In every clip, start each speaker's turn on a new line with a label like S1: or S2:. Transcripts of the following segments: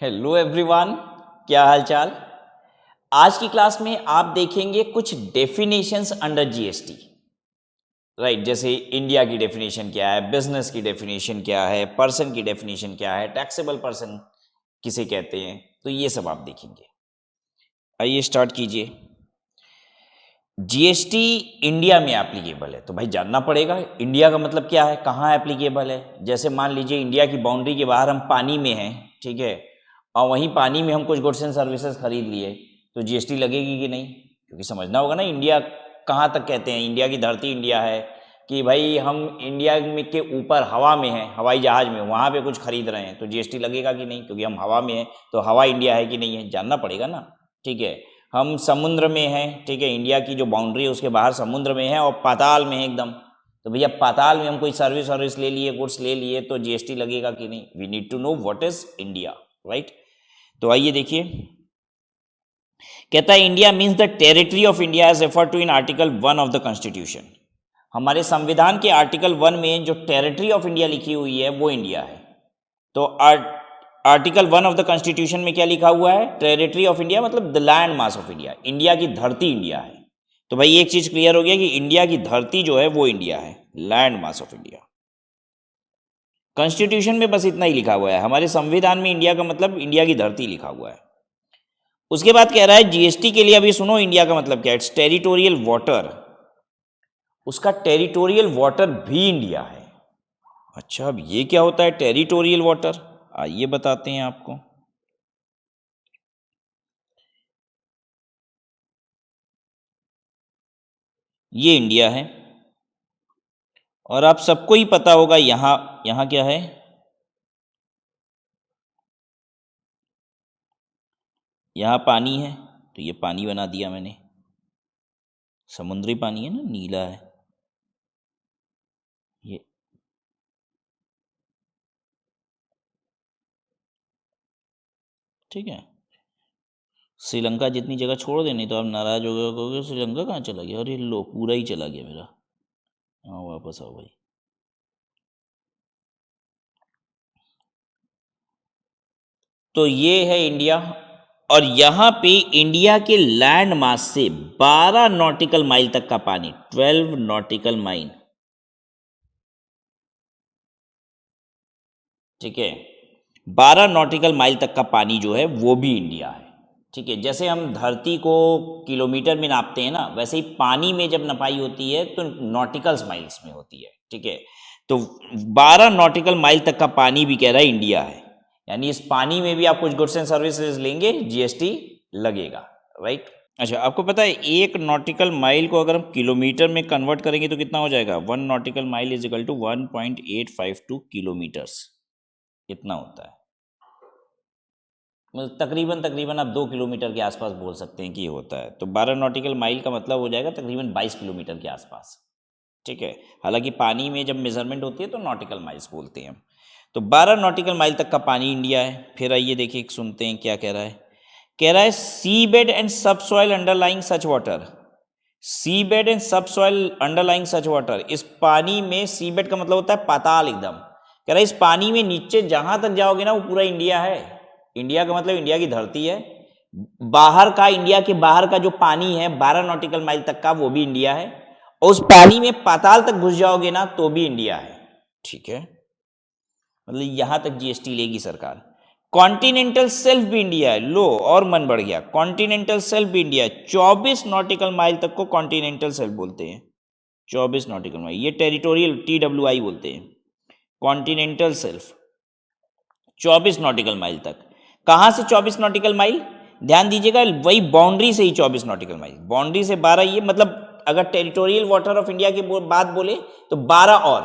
S1: Hello everyone, क्या हाल चाल। आज की क्लास में आप देखेंगे कुछ डेफिनेशंस अंडर जीएसटी। राइट, जैसे इंडिया की डेफिनेशन क्या है, बिजनेस की डेफिनेशन क्या है, पर्सन की डेफिनेशन क्या है, टैक्सेबल पर्सन किसे कहते हैं, तो ये सब आप देखेंगे। आइए स्टार्ट कीजिए। जीएसटी इंडिया में एप्लीकेबल है, तो भाई जानना पड़ेगा इंडिया का मतलब क्या है, कहाँ एप्लीकेबल है। जैसे मान लीजिए इंडिया की बाउंड्री के बाहर हम पानी में हैं, ठीक है, और वहीं पानी में हम कुछ गुड्स एंड सर्विसेज खरीद लिए, तो जीएसटी लगेगी कि नहीं? क्योंकि समझना होगा ना, इंडिया कहाँ तक कहते हैं, इंडिया की धरती इंडिया है कि भाई हम इंडिया में के ऊपर हवा में हैं, हवाई जहाज में, वहाँ पे कुछ खरीद रहे हैं, तो जीएसटी लगेगा कि नहीं? क्योंकि हम हवा में हैं तो हवा इंडिया है कि नहीं है, जानना पड़ेगा ना। ठीक है, हम समुद्र में हैं, ठीक है, इंडिया की जो बाउंड्री है उसके बाहर समुद्र में है और पाताल में है एकदम, तो भैया पाताल में हम कोई सर्विस ले लिए, गुड्स ले लिए, तो जीएसटी लगेगा कि नहीं? We need to know what is India, right. तो आइए देखिए, कहता है India means the territory of India as refer to in article 1 of the constitution. हमारे संविधान के आर्टिकल 1 में जो टेरिटरी ऑफ इंडिया लिखी हुई है वो इंडिया है। तो आर्टिकल 1 ऑफ द कॉन्स्टिट्यूशन में क्या लिखा हुआ है? टेरिटरी ऑफ इंडिया मतलब the land mass of India, India की धरती इंडिया है। तो भाई एक चीज क्लियर हो गया कि इंडिया की धरती जो है वो इंडिया है, land mass of India. Constitution में बस इतना ही लिखा हुआ है, हमारे संविधान में इंडिया का मतलब इंडिया की धरती लिखा हुआ है। उसके बाद कह रहा है जीएसटी के लिए, अभी सुनो इंडिया का मतलब क्या है, इट्स टेरिटोरियल वाटर, उसका टेरिटोरियल वाटर भी इंडिया है। अच्छा, अब ये क्या होता है टेरिटोरियल वाटर, आइए बताते हैं आपको। ये इंडिया है और आप सबको ही पता होगा यहां यहां क्या है, यहां पानी है, तो ये पानी बना दिया मैंने, समुद्री पानी है ना, नीला है ये। ठीक है, श्रीलंका जितनी जगह छोड़ देनी, तो आप नाराज हो गए, कहोगे श्रीलंका कहाँ चला गया, और ये लो पूरा ही चला गया मेरा। हाँ वापस आओ भाई। तो ये है इंडिया, और यहां पे इंडिया के लैंड मास से 12 नॉटिकल माइल तक का पानी, 12 नॉटिकल माइल, ठीक है, 12 नॉटिकल माइल तक का पानी जो है वो भी इंडिया है। ठीक है, जैसे हम धरती को किलोमीटर में नापते हैं ना, वैसे ही पानी में जब नपाई होती है तो नॉटिकल्स माइल्स में होती है। ठीक है, तो 12 नॉटिकल माइल तक का पानी भी कह रहा है इंडिया है, यानी इस पानी में भी आप कुछ गुड्स एंड सर्विसेज लेंगे, जीएसटी लगेगा, राइट। अच्छा, आपको पता है एक नॉटिकल माइल को अगर हम किलोमीटर में कन्वर्ट करेंगे तो कितना हो जाएगा? 1 nautical mile is equal to 1.852 kilometres, इतना होता है। मतलब तकरीबन तकरीबन आप 2 किलोमीटर के आसपास बोल सकते हैं कि ये होता है। तो 12 नॉटिकल माइल का मतलब हो जाएगा तकरीबन 22 किलोमीटर के आसपास। ठीक है, हालांकि पानी में जब मेजरमेंट होती है तो नॉटिकल माइल्स बोलते हैं हम। तो 12 नॉटिकल माइल तक का पानी इंडिया है। फिर आइए देखिए, सुनते हैं क्या कह रहा है। कह रहा है seabed and subsoil underlying such water, seabed and subsoil underlying such water, इस पानी में, सी बेड का मतलब होता है पाताल एकदम, कह रहा है इस पानी में नीचे जहां तक जाओगे ना वो पूरा इंडिया है। इंडिया का मतलब इंडिया की धरती है, बाहर का, इंडिया के बाहर का जो पानी है 12 नॉटिकल माइल तक का वो भी इंडिया है, और उस पानी में पाताल तक घुस जाओगे ना तो भी इंडिया है। ठीक है, मतलब यहां तक जीएसटी लेगी सरकार। कॉन्टिनेंटल सेल्फ भी इंडिया है, लो और मन बढ़ गया, कॉन्टिनेंटल सेल्फ भी इंडिया है, 24 नॉटिकल माइल तक को कॉन्टिनेंटल सेल्फ बोलते हैं। 24 नॉटिकल माइल, ये टेरिटोरियल TWI बोलते हैं, कॉन्टिनेंटल सेल्फ 24 नॉटिकल माइल तक। कहां से 24 नॉटिकल माइल? ध्यान दीजिएगा, वही बाउंड्री से ही 24 नॉटिकल माइल, बाउंड्री से 12, ये मतलब अगर टेरिटोरियल वाटर ऑफ इंडिया की बात बोले तो 12 और,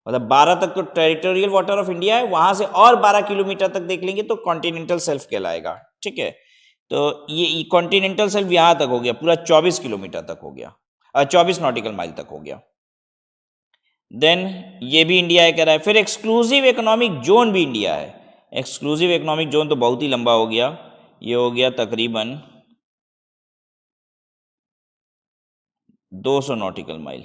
S1: मतलब 12 तक तो टेरिटोरियल वाटर ऑफ इंडिया है, वहां से और 12 किलोमीटर तक देख लेंगे तो कॉन्टिनेंटल सेल्फ कहलाएगा। ठीक है, तो ये कॉन्टिनेंटल सेल्फ यहां तक हो गया, पूरा 24 किलोमीटर तक हो गया, 24 नॉटिकल माइल तक हो गया। देन ये भी इंडिया है कह रहा है। फिर एक्सक्लूसिव इकोनॉमिक जोन भी इंडिया है। एक्सक्लूसिव इकोनॉमिक जोन तो बहुत ही लंबा हो गया, ये हो गया तकरीबन 200 nautical mile,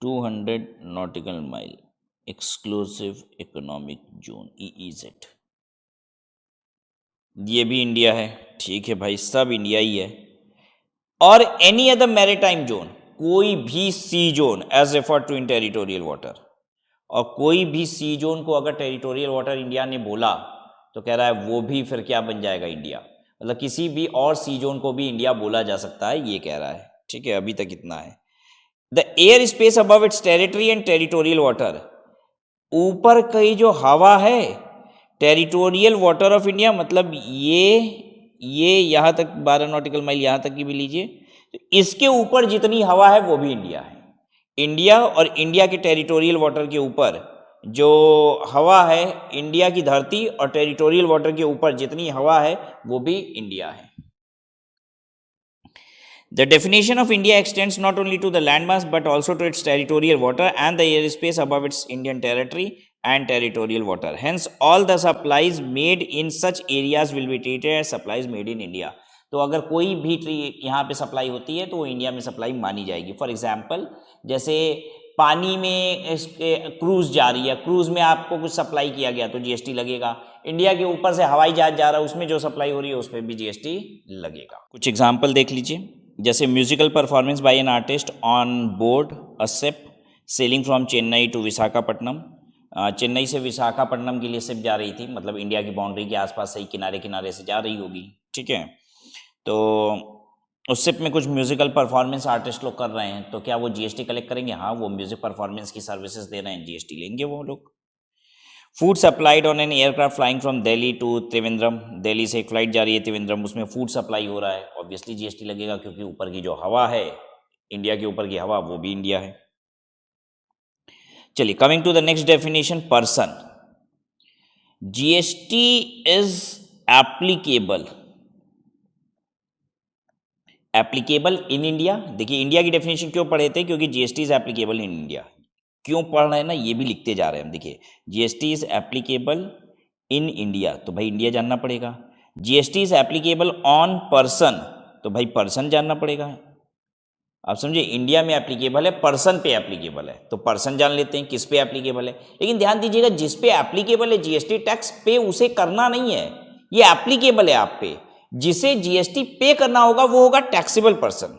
S1: 200 nautical mile, exclusive economic zone EEZ, ये भी इंडिया है, ठीक है भाई, सब इंडिया ही है। और एनी अदर मैरीटाइम जोन, कोई भी sea zone as refer to in territorial water, और कोई भी सी जोन को अगर टेरिटोरियल वाटर इंडिया ने बोला तो कह रहा है वो भी फिर क्या बन जाएगा, इंडिया। मतलब किसी भी और सी जोन को भी इंडिया बोला जा सकता है, ये कह रहा है, ठीक है। अभी तक इतना है। The air space above it's territory and territorial water, ऊपर की जो हवा है टेरिटोरियल वाटर ऑफ इंडिया, मतलब ये यहाँ तक 12 नॉटिकल माइल यहाँ तक की भी लीजिए, तो इसके ऊपर जितनी हवा है वो भी इंडिया है। इंडिया और इंडिया के टेरिटोरियल वाटर के ऊपर जो हवा है, इंडिया की धरती और टेरिटोरियल वाटर के ऊपर जितनी हवा है वो भी इंडिया है। The definition of India extends not only to the landmass but also to its territorial water and the airspace above its Indian territory and territorial water. Hence, all the supplies made in such areas will be treated as supplies made in India. तो अगर कोई भी यहाँ पे supply होती है तो वो इंडिया में सप्लाई मानी जाएगी। फॉर एग्जाम्पल, जैसे पानी में क्रूज जा रही है, क्रूज में आपको कुछ सप्लाई किया गया तो जीएसटी लगेगा। इंडिया के ऊपर से हवाई जहाज जा रहा है, उसमें जो सप्लाई हो रही है उस पर भी जीएसटी लगेगा। कुछ एग्जाम्पल देख लीजिए, जैसे musical performance by an artist on board a ship sailing from Chennai to Visakhapatnam. Chennai से विशाखापट्टनम के लिए शिप जा रही थी, मतलब इंडिया की बाउंड्री के आसपास सही किनारे किनारे से जा रही होगी, ठीक है। तो उस शिप में कुछ म्यूजिकल परफॉर्मेंस आर्टिस्ट लोग कर रहे हैं, तो क्या वो जीएसटी कलेक्ट करेंगे? हाँ, वो म्यूजिक परफॉर्मेंस की सर्विसेज दे रहे हैं, जीएसटी लेंगे वो लोग। Food supplied on an aircraft flying from Delhi to Trivandrum, Delhi से एक फ्लाइट जा रही है त्रिवेंद्रम, उसमें फूड सप्लाई हो रहा है, ऑब्वियसली जीएसटी लगेगा क्योंकि ऊपर की जो हवा है, इंडिया के ऊपर की हवा, वो भी इंडिया है। चलिए, coming to the next definition, person. GST is applicable in India. देखिए, इंडिया की डेफिनेशन क्यों पढ़े थे? क्योंकि GST is applicable in India. क्यों पढ़ रहे हैं ना, ये भी लिखते जा रहे हैं हम। देखिए, GST is applicable in India, तो भाई इंडिया जानना पड़ेगा। GST is applicable on person, तो भाई पर्सन जानना पड़ेगा। आप समझे, इंडिया में एप्लीकेबल है, पर्सन पे एप्लीकेबल है, तो पर्सन जान लेते हैं किस पे एप्लीकेबल है। लेकिन ध्यान दीजिएगा, जिस पे एप्लीकेबल है जीएसटी टैक्स पे, उसे करना नहीं है, ये एप्लीकेबल है आप पे। जिसे जीएसटी पे करना होगा वो होगा टैक्सेबल पर्सन।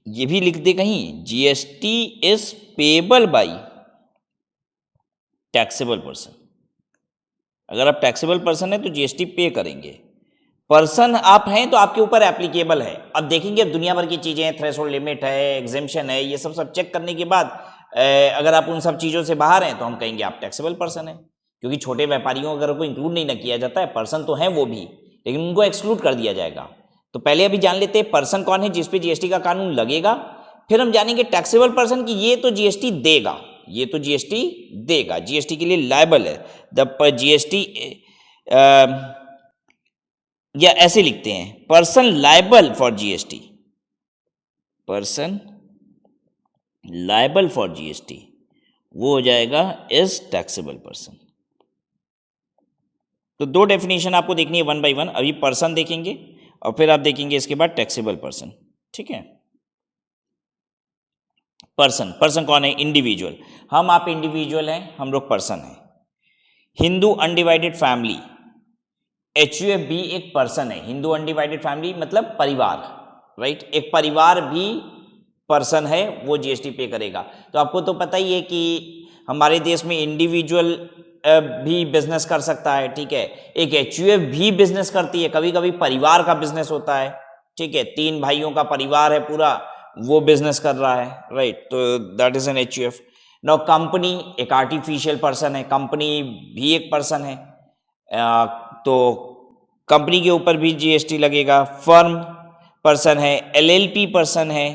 S1: ये भी लिख दे कहीं, GST is payable by taxable person. अगर आप टैक्सेबल पर्सन है तो जीएसटी पे करेंगे। पर्सन आप हैं तो आपके ऊपर एप्लीकेबल है। अब देखेंगे दुनिया भर की चीजें, थ्रेशोल्ड लिमिट है, एग्जेम्पशन है, ये सब चेक करने के बाद अगर आप उन सब चीजों से बाहर हैं तो हम कहेंगे आप टैक्सेबल पर्सन है। क्योंकि छोटे व्यापारियों अगर को इंक्लूड नहीं ना किया जाता है, पर्सन तो हैं वो भी, लेकिन उनको एक्सक्लूड कर दिया जाएगा। तो पहले अभी जान लेते हैं पर्सन कौन है जिसपे जीएसटी का कानून लगेगा, फिर हम जानेंगे टैक्सेबल पर्सन की ये तो जीएसटी देगा, ये तो जीएसटी देगा, जीएसटी के लिए लायबल है। द जीएसटी, या ऐसे लिखते हैं, person liable for GST, person liable for GST, वो हो जाएगा इज टैक्सेबल पर्सन। तो दो डेफिनेशन आपको देखनी है वन बाय वन। अभी पर्सन देखेंगे और फिर आप देखेंगे इसके बाद टैक्सेबल पर्सन, ठीक है। पर्सन, पर्सन कौन है? इंडिविजुअल। हम आप इंडिविजुअल हैं, हम लोग पर्सन हैं। हिंदू अनडिवाइडेड फैमिली, HUF भी एक पर्सन है। हिंदू अनडिवाइडेड फैमिली मतलब परिवार, राइट, एक परिवार भी पर्सन है, वो जीएसटी पे करेगा। तो आपको तो पता ही है कि हमारे देश में इंडिविजुअल भी बिजनेस कर सकता है, ठीक है। एक HUF भी बिजनेस करती है, कभी कभी परिवार का बिजनेस होता है, ठीक है। 3 भाइयों का परिवार है पूरा, वो बिजनेस कर रहा है, राइट, तो that is an HUF। Now company एक आर्टिफिशियल पर्सन है, कंपनी भी एक पर्सन है, तो कंपनी के ऊपर भी जीएसटी लगेगा। फर्म पर्सन है, LLP पर्सन है।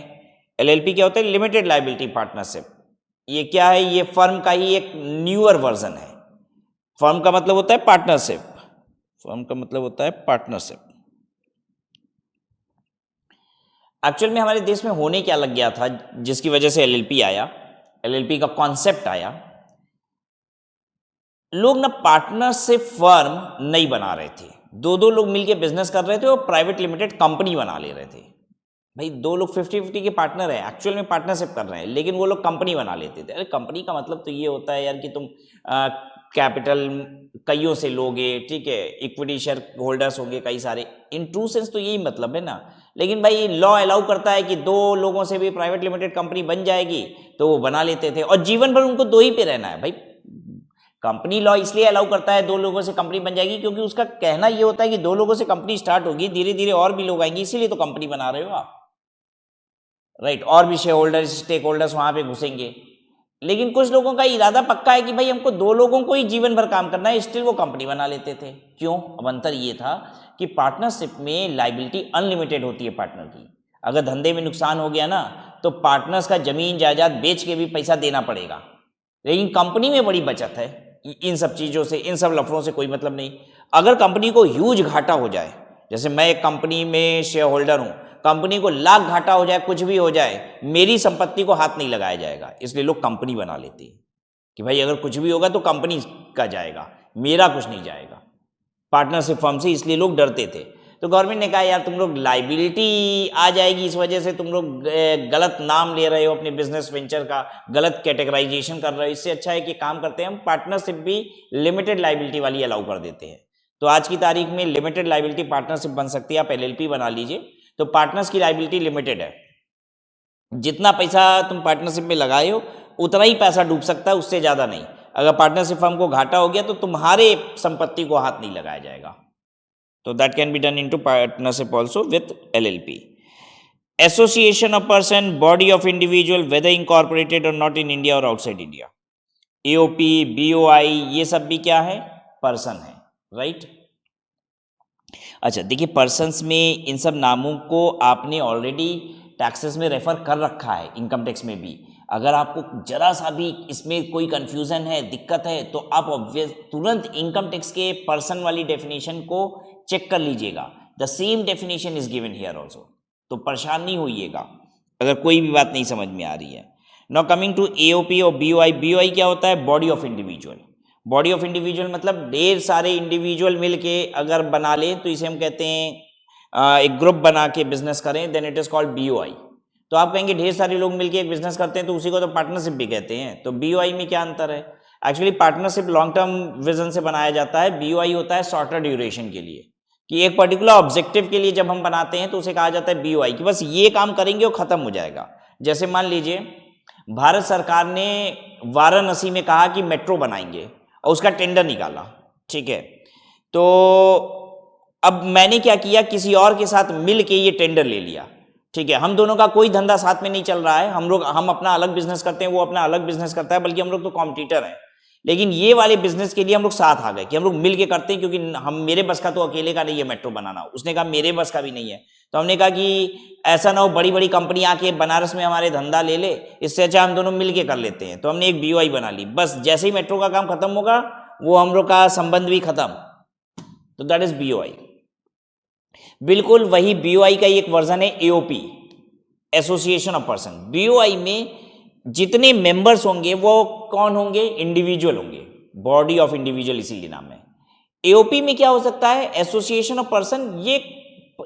S1: LLP क्या होता है? Limited liability partnership. ये क्या है? ये फर्म का ही एक न्यूअर वर्जन है। फर्म का मतलब होता है पार्टनरशिप, फर्म का मतलब होता है पार्टनरशिप। एक्चुअल में हमारे देश में होने क्या लग गया था जिसकी वजह से LLP आया, LLP का कॉन्सेप्ट आया। लोग ना पार्टनरशिप फर्म नहीं बना रहे थे, 2-2 लोग मिलकर बिजनेस कर रहे थे और प्राइवेट लिमिटेड कंपनी बना ले रहे थे। भाई दो लोग 50-50 के पार्टनर हैं, एक्चुअल में पार्टनरशिप कर रहे हैं, लेकिन वो लोग कंपनी बना लेते थे। अरे कंपनी का मतलब तो ये होता है यार कि तुम कैपिटल कईयों से लोगे, ठीक है, इक्विटी शेयर होल्डर्स होंगे कई सारे, इन ट्रू सेंस तो यही मतलब है ना। लेकिन भाई लॉ अलाउ करता है कि दो लोगों से भी प्राइवेट लिमिटेड कंपनी बन जाएगी, तो वो बना लेते थे, और जीवन भर उनको दो ही पे रहना है। भाई कंपनी लॉ इसलिए अलाउ करता है दो लोगों से कंपनी बन जाएगी, क्योंकि उसका कहना ये होता है कि दो लोगों से कंपनी स्टार्ट होगी, धीरे धीरे और भी लोग आएंगे, इसीलिए तो कंपनी बना रहे हो आप, राइट। और भी शेयर होल्डर्स, स्टेक होल्डर्स वहां पे घुसेंगे। लेकिन कुछ लोगों का इरादा पक्का है कि भाई हमको दो लोगों को ही जीवन भर काम करना है, स्टिल वो कंपनी बना लेते थे। क्यों? अब अंतर ये था कि पार्टनरशिप में लाइबिलिटी अनलिमिटेड होती है पार्टनर की। अगर धंधे में नुकसान हो गया ना, तो पार्टनर्स का जमीन जायदाद बेच के भी पैसा देना पड़ेगा। लेकिन कंपनी में बड़ी बचत है, इन सब चीज़ों से, इन सब लफड़ों से कोई मतलब नहीं। अगर कंपनी को ह्यूज घाटा हो जाए, जैसे मैं एक कंपनी में शेयर होल्डर हूँ, कंपनी को लाख घाटा हो जाए, कुछ भी हो जाए, मेरी संपत्ति को हाथ नहीं लगाया जाएगा, इसलिए लोग कंपनी बना लेते हैं कि भाई अगर कुछ भी होगा तो कंपनी का जाएगा, मेरा कुछ नहीं जाएगा पार्टनरशिप फर्म से, इसलिए लोग डरते थे। तो गवर्नमेंट ने कहा यार तुम लोग लाइबिलिटी आ जाएगी, इस वजह से तुम लोग गलत नाम ले रहे हो अपने बिजनेस वेंचर का, गलत कैटेगराइजेशन कर रहे हो, इससे अच्छा है कि काम करते हैं हम पार्टनरशिप भी लिमिटेड लाइबिलिटी वाली अलाउ कर देते हैं। तो आज की तारीख में लिमिटेड लाइबिलिटी पार्टनरशिप बन सकती है, आप एलएलपी बना लीजिए, तो पार्टनर्स की लाइबिलिटी लिमिटेड है, जितना पैसा तुम पार्टनरशिप में लगाए हो उतना ही पैसा डूब सकता है, उससे ज़्यादा नहीं। अगर पार्टनरशिप फर्म को घाटा हो गया तो तुम्हारे संपत्ति को हाथ नहीं लगाया जाएगा। तो that can be done into partnership also with LLP. Association of person, body of individual weather incorporated और नॉट इन इंडिया और आउटसाइड इंडिया, एओपी, बीओआई, ये सब भी क्या है? पर्सन है, राइट। अच्छा देखिए, पर्सन्स में इन सब नामों को आपने ऑलरेडी टैक्सेस में रेफर कर रखा है, इनकम टैक्स में भी। अगर आपको जरा सा भी इसमें कोई कंफ्यूजन है, दिक्कत है, तो आप ऑब्वियस तुरंत इनकम टैक्स के पर्सन वाली डेफिनेशन को चेक कर लीजिएगा। The same definition is given here also, तो परेशान नहीं होइएगा अगर कोई भी बात नहीं समझ में आ रही है। नाउ कमिंग टू एओपी और बीओआई। बीओआई क्या होता है? Body of individual. Body of individual मतलब ढेर सारे इंडिविजुअल मिलके अगर बना ले तो इसे हम कहते हैं एक ग्रुप बना के बिजनेस करें, then it is called BOI. तो आप कहेंगे ढेर सारे लोग मिलके एक बिजनेस करते हैं तो उसी को तो पार्टनरशिप भी कहते हैं। तो बीओआई में क्या अंतर है? Actually partnership long term vision से बनाया जाता है, बीओआई होता है शॉर्टर ड्यूरेशन के लिए, कि एक पर्टिकुलर ऑब्जेक्टिव के लिए जब हम बनाते हैं तो उसे कहा जाता है बीओआई, कि बस ये काम करेंगे और खत्म हो जाएगा। जैसे मान लीजिए भारत सरकार ने वाराणसी में कहा कि मेट्रो बनाएंगे और उसका टेंडर निकाला, ठीक है। तो अब मैंने क्या किया, किसी और के साथ मिल के ये टेंडर ले लिया, ठीक है। हम दोनों का कोई धंधा साथ में नहीं चल रहा है, हम अपना अलग बिजनेस करते हैं, वो अपना अलग बिजनेस करता है, बल्कि हम लोग तो कॉम्पिटिटर हैं। लेकिन ये वाले बिजनेस के लिए हम लोग साथ आ गए कि हम लोग मिल के करते हैं, क्योंकि हम, मेरे बस का तो अकेले का नहीं है मेट्रो बनाना, उसने कहा मेरे बस का भी नहीं है। तो हमने कहा कि ऐसा ना हो बड़ी बड़ी कंपनी आके बनारस में हमारे धंधा ले ले, इससे अच्छा हम दोनों मिल के कर लेते हैं। तो हमने एक बीओआई बना ली, बस जैसे ही मेट्रो का काम खत्म होगा वो हम लोग का संबंध भी खत्म। तो दैट इज बीओआई। बिल्कुल वही बीओआई का एक वर्जन है AOP, association of person. BOI में जितने मेंबर्स होंगे वो कौन होंगे? इंडिविजुअल होंगे, बॉडी ऑफ इंडिविजुअल इसीलिए नाम है। एओपी में क्या हो सकता है? Association of person. ये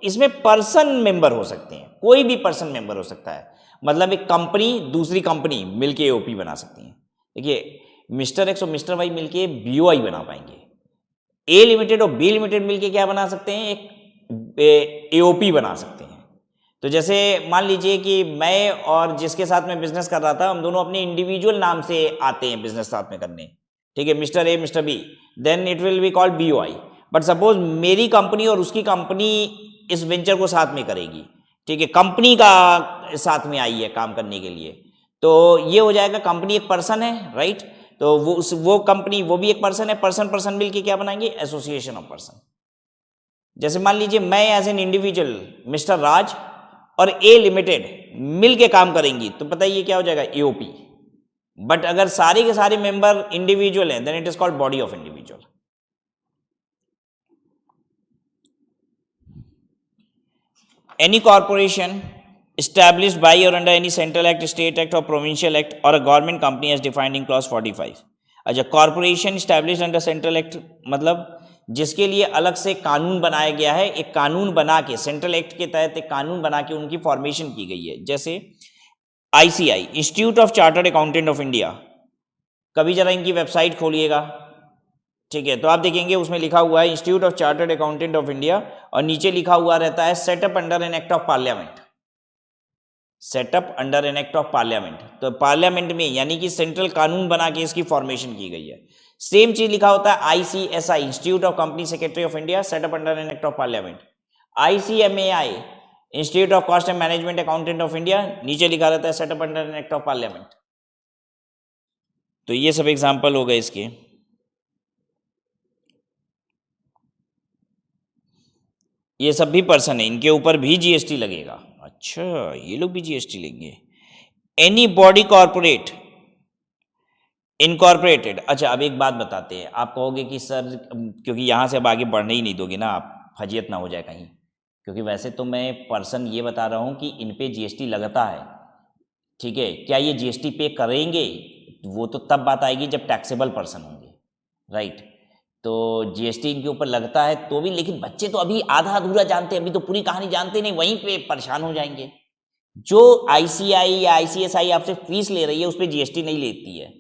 S1: इसमें पर्सन मेंबर हो सकते हैं, कोई भी पर्सन मेंबर हो सकता है। मतलब एक कंपनी दूसरी कंपनी मिलके एओपी बना सकती है। देखिए मिस्टर एक्स और मिस्टर वाई मिलके बीओआई बना पाएंगे, ए लिमिटेड और बी लिमिटेड मिलके क्या बना सकते हैं? एक एओपी बना सकते हैं। तो जैसे मान लीजिए कि मैं और जिसके साथ मैं बिजनेस कर रहा था, हम दोनों अपने इंडिविजुअल नाम से आते हैं बिजनेस साथ में करने, ठीक है, mister A mister B, then it will be called BOI. But suppose मेरी कंपनी और उसकी कंपनी इस वेंचर को साथ में करेगी, ठीक है, कंपनी का साथ में आई है काम करने के लिए, तो ये हो जाएगा कंपनी एक पर्सन है, राइट। तो वो कंपनी वो भी एक पर्सन है, पर्सन पर्सन मिलके क्या बनाएंगे? Association of person. जैसे मान लीजिए मैं एज एन इंडिविजुअल मिस्टर राज और ए लिमिटेड मिल के काम करेंगी, तो पता ही क्या हो जाएगा? एओपी। बट अगर सारे के सारे मेंबर इंडिविजुअल हैं, then it is called body of individual. Any corporation established by or under any central act, state act or provincial act or a government company as defined in clause 45। अच्छा, corporation established under central act मतलब जिसके लिए अलग से कानून बनाया गया है, एक कानून बना के सेंट्रल एक्ट के तहत एक कानून बना के उनकी फॉर्मेशन की गई है। जैसे ICI, institute of chartered accountant of India, कभी जरा इनकी वेबसाइट खोलिएगा, ठीक है, तो आप देखेंगे उसमें लिखा हुआ है institute of chartered accountant of India, और नीचे लिखा हुआ रहता है setup under an act of parliament, setup under an act of parliament. तो पार्लियामेंट में यानी कि सेंट्रल कानून बना के इसकी फॉर्मेशन की गई है। सेम चीज लिखा होता है ICSI, institute of company secretary of India, setup under an act of parliament. ICMAI, institute of cost and management accountant of India, नीचे लिखा रहता है setup under an act of parliament. तो ये सब एग्जाम्पल हो गए इसके। ये सब भी पर्सन है, इनके ऊपर भी GST लगेगा। अच्छा, ये लोग भी GST लेंगे। Any body corporate incorporated. अच्छा, अब एक बात बताते हैं, आप कहोगे कि सर क्योंकि यहाँ से अब आगे बढ़ने ही नहीं दोगे ना आप, फजियत ना हो जाए कहीं, क्योंकि वैसे तो मैं पर्सन ये बता रहा हूँ कि इन पे GST लगता है, ठीक है, क्या ये GST पे करेंगे? वो तो तब बात आएगी जब टैक्सेबल पर्सन होंगे, राइट। तो GST इनके ऊपर लगता है तो भी, लेकिन बच्चे तो अभी आधा अधूरा जानते हैं, अभी तो पूरी कहानी जानते नहीं, वहीं पे परेशान हो जाएंगे। जो ICI या ICSI आपसे फीस ले रही है उस पर GST नहीं लेती है,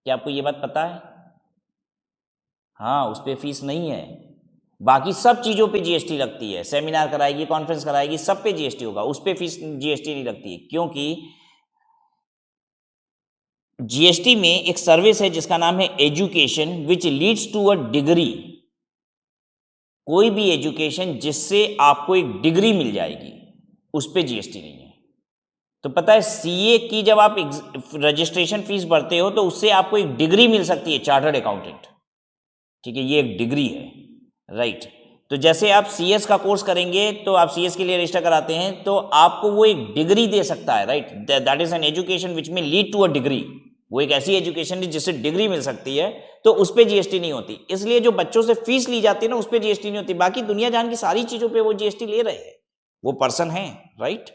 S1: क्या आपको ये बात पता है? हाँ, उस पर फीस नहीं है, बाकी सब चीज़ों पे GST लगती है, सेमिनार कराएगी, कॉन्फ्रेंस कराएगी, सब पे GST होगा, उस पर फीस GST नहीं लगती है, क्योंकि GST में एक सर्विस है जिसका नाम है education which leads to a degree. कोई भी एजुकेशन जिससे आपको एक डिग्री मिल जाएगी उस पे GST नहीं है। तो पता है CA की जब आप रजिस्ट्रेशन फीस भरते हो तो उससे आपको एक डिग्री मिल सकती है, चार्टर्ड अकाउंटेंट, ठीक है, ये एक डिग्री है, राइट। तो जैसे आप CS का कोर्स करेंगे तो आप CS के लिए रजिस्टर कराते हैं तो आपको वो एक डिग्री दे सकता है, right. That is an education which में लीड टू अ डिग्री। वो एक ऐसी एजुकेशन है जिससे डिग्री मिल सकती है, तो उस पर GST नहीं होती। इसलिए जो बच्चों से फीस ली जाती है ना उस पर GST नहीं होती, बाकी दुनिया जान की सारी चीजों पे वो GST ले रहे हैं, वो पर्सन है, राइट।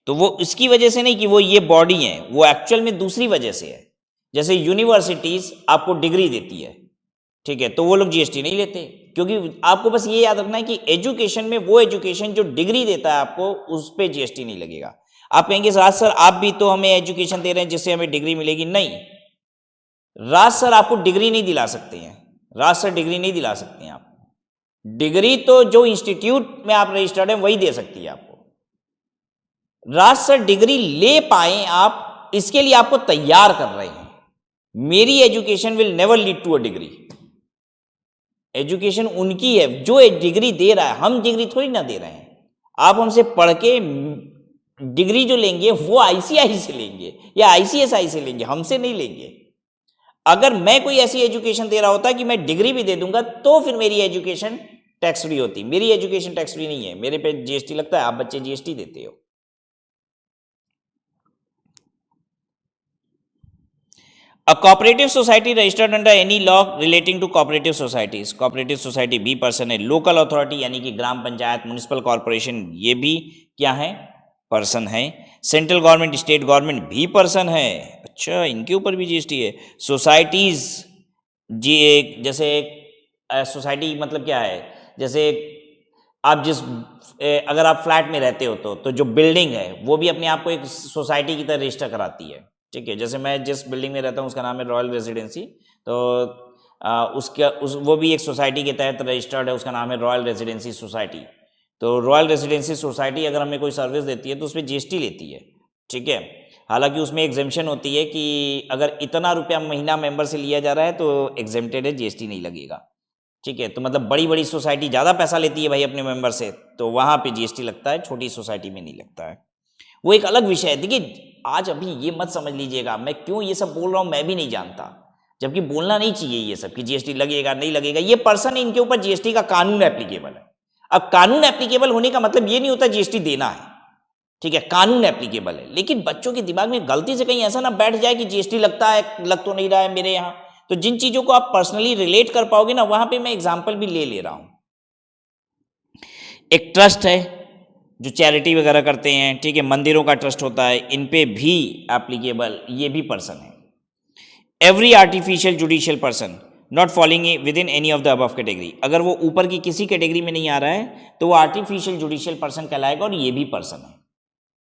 S1: तो वो इसकी वजह से नहीं कि वो ये बॉडी है, वो एक्चुअल में दूसरी वजह से है। जैसे यूनिवर्सिटीज आपको डिग्री देती है, ठीक है, तो वो लोग GST नहीं लेते, क्योंकि आपको बस ये याद रखना है कि एजुकेशन में वो एजुकेशन जो डिग्री देता है आपको उस पर GST नहीं लगेगा। आप कहेंगे राज सर आप भी तो हमें एजुकेशन दे रहे हैं जिससे हमें डिग्री मिलेगी। नहीं, राज सर आपको डिग्री नहीं दिला सकते हैं, राज सर डिग्री नहीं दिला सकते हैं आपको। डिग्री तो जो इंस्टीट्यूट में आप रजिस्टर्ड हैं वही दे सकती है आपको। राज सर डिग्री ले पाए आप, इसके लिए आपको तैयार कर रहे हैं। मेरी education will never lead to a degree. Education उनकी है जो डिग्री दे रहा है, हम डिग्री थोड़ी ना दे रहे हैं। आप हमसे पढ़ के डिग्री जो लेंगे वो ICI से लेंगे या ICSI से लेंगे, हमसे नहीं लेंगे। अगर मैं कोई ऐसी एजुकेशन दे रहा होता कि मैं डिग्री भी दे दूंगा तो फिर मेरी एजुकेशन टैक्स फ्री होती। मेरी एजुकेशन टैक्स फ्री नहीं है, मेरे पे GST लगता है, आप बच्चे GST देते हो। A cooperative society registered under any law relating to cooperative societies, cooperative society भी पर्सन है। लोकल अथॉरिटी यानी कि ग्राम पंचायत, म्युनिसिपल कॉर्पोरेशन, ये भी क्या है, पर्सन है। सेंट्रल गवर्नमेंट, स्टेट गवर्नमेंट भी पर्सन है। अच्छा, इनके ऊपर भी GST है। सोसाइटीज जी, जैसे सोसाइटी मतलब क्या है, जैसे आप अगर आप फ्लैट में रहते हो तो जो बिल्डिंग है वो भी अपने आप को एक सोसाइटी की तरह रजिस्टर कराती है, ठीक है। जैसे मैं जिस बिल्डिंग में रहता हूँ उसका नाम है रॉयल रेजिडेंसी, तो वो भी एक सोसाइटी के तहत रजिस्टर्ड है, उसका नाम है रॉयल रेजिडेंसी सोसाइटी। तो रॉयल रेजिडेंसी सोसाइटी अगर हमें कोई सर्विस देती है तो उस पर GST लेती है, ठीक है। हालांकि उसमें एग्जेम्पशन होती है कि अगर इतना रुपया महीना मेंबर से लिया जा रहा है तो एग्जेम्प्टेड है, GST नहीं लगेगा, ठीक है। तो मतलब बड़ी बड़ी सोसाइटी ज़्यादा पैसा लेती है भाई अपने मेंबर से, तो वहाँ पे GST लगता है, छोटी सोसाइटी में नहीं लगता है। वो एक अलग विषय है। देखिए आज अभी ये मत समझ लीजिएगा मैं क्यों ये सब बोल रहा हूँ, मैं भी नहीं जानता, जबकि बोलना नहीं चाहिए ये सब कि GST लगेगा नहीं लगेगा। ये पर्सन, इनके ऊपर GST का कानून एप्लीकेबल है। अब कानून एप्लीकेबल होने का मतलब ये नहीं होता GST देना है, ठीक है, कानून एप्लीकेबल है। लेकिन बच्चों के दिमाग में गलती से कहीं ऐसा ना बैठ जाए कि GST लगता है, लग तो नहीं रहा है मेरे यहाँ। तो जिन चीजों को आप पर्सनली रिलेट कर पाओगे ना, वहां पे मैं एग्जाम्पल भी ले रहा हूं। एक ट्रस्ट है जो चैरिटी वगैरह करते हैं, ठीक है, मंदिरों का ट्रस्ट होता है, इन पे भी एप्लीकेबल, ये भी पर्सन है। Every artificial judicial person, not falling with in any of the above category, अगर वो ऊपर की किसी कैटेगरी में नहीं आ रहा है तो वो आर्टिफिशियल जुडिशियल पर्सन कहलाएगा और ये भी पर्सन है,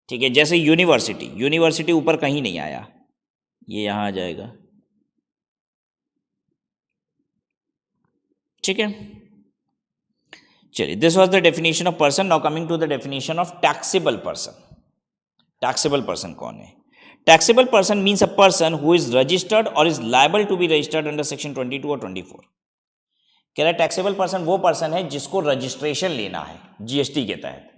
S1: ठीक है। जैसे यूनिवर्सिटी, यूनिवर्सिटी ऊपर कहीं नहीं आया, ये यहां आ जाएगा, ठीक है। चलिए, this was the definition of person. Now coming to the definition of taxable person. Taxable person कौन है? Taxable person means a person who is registered or is liable to be registered under section 22 or 24। कह रहा है taxable person वो person है जिसको registration लेना है जीएसटी के तहत,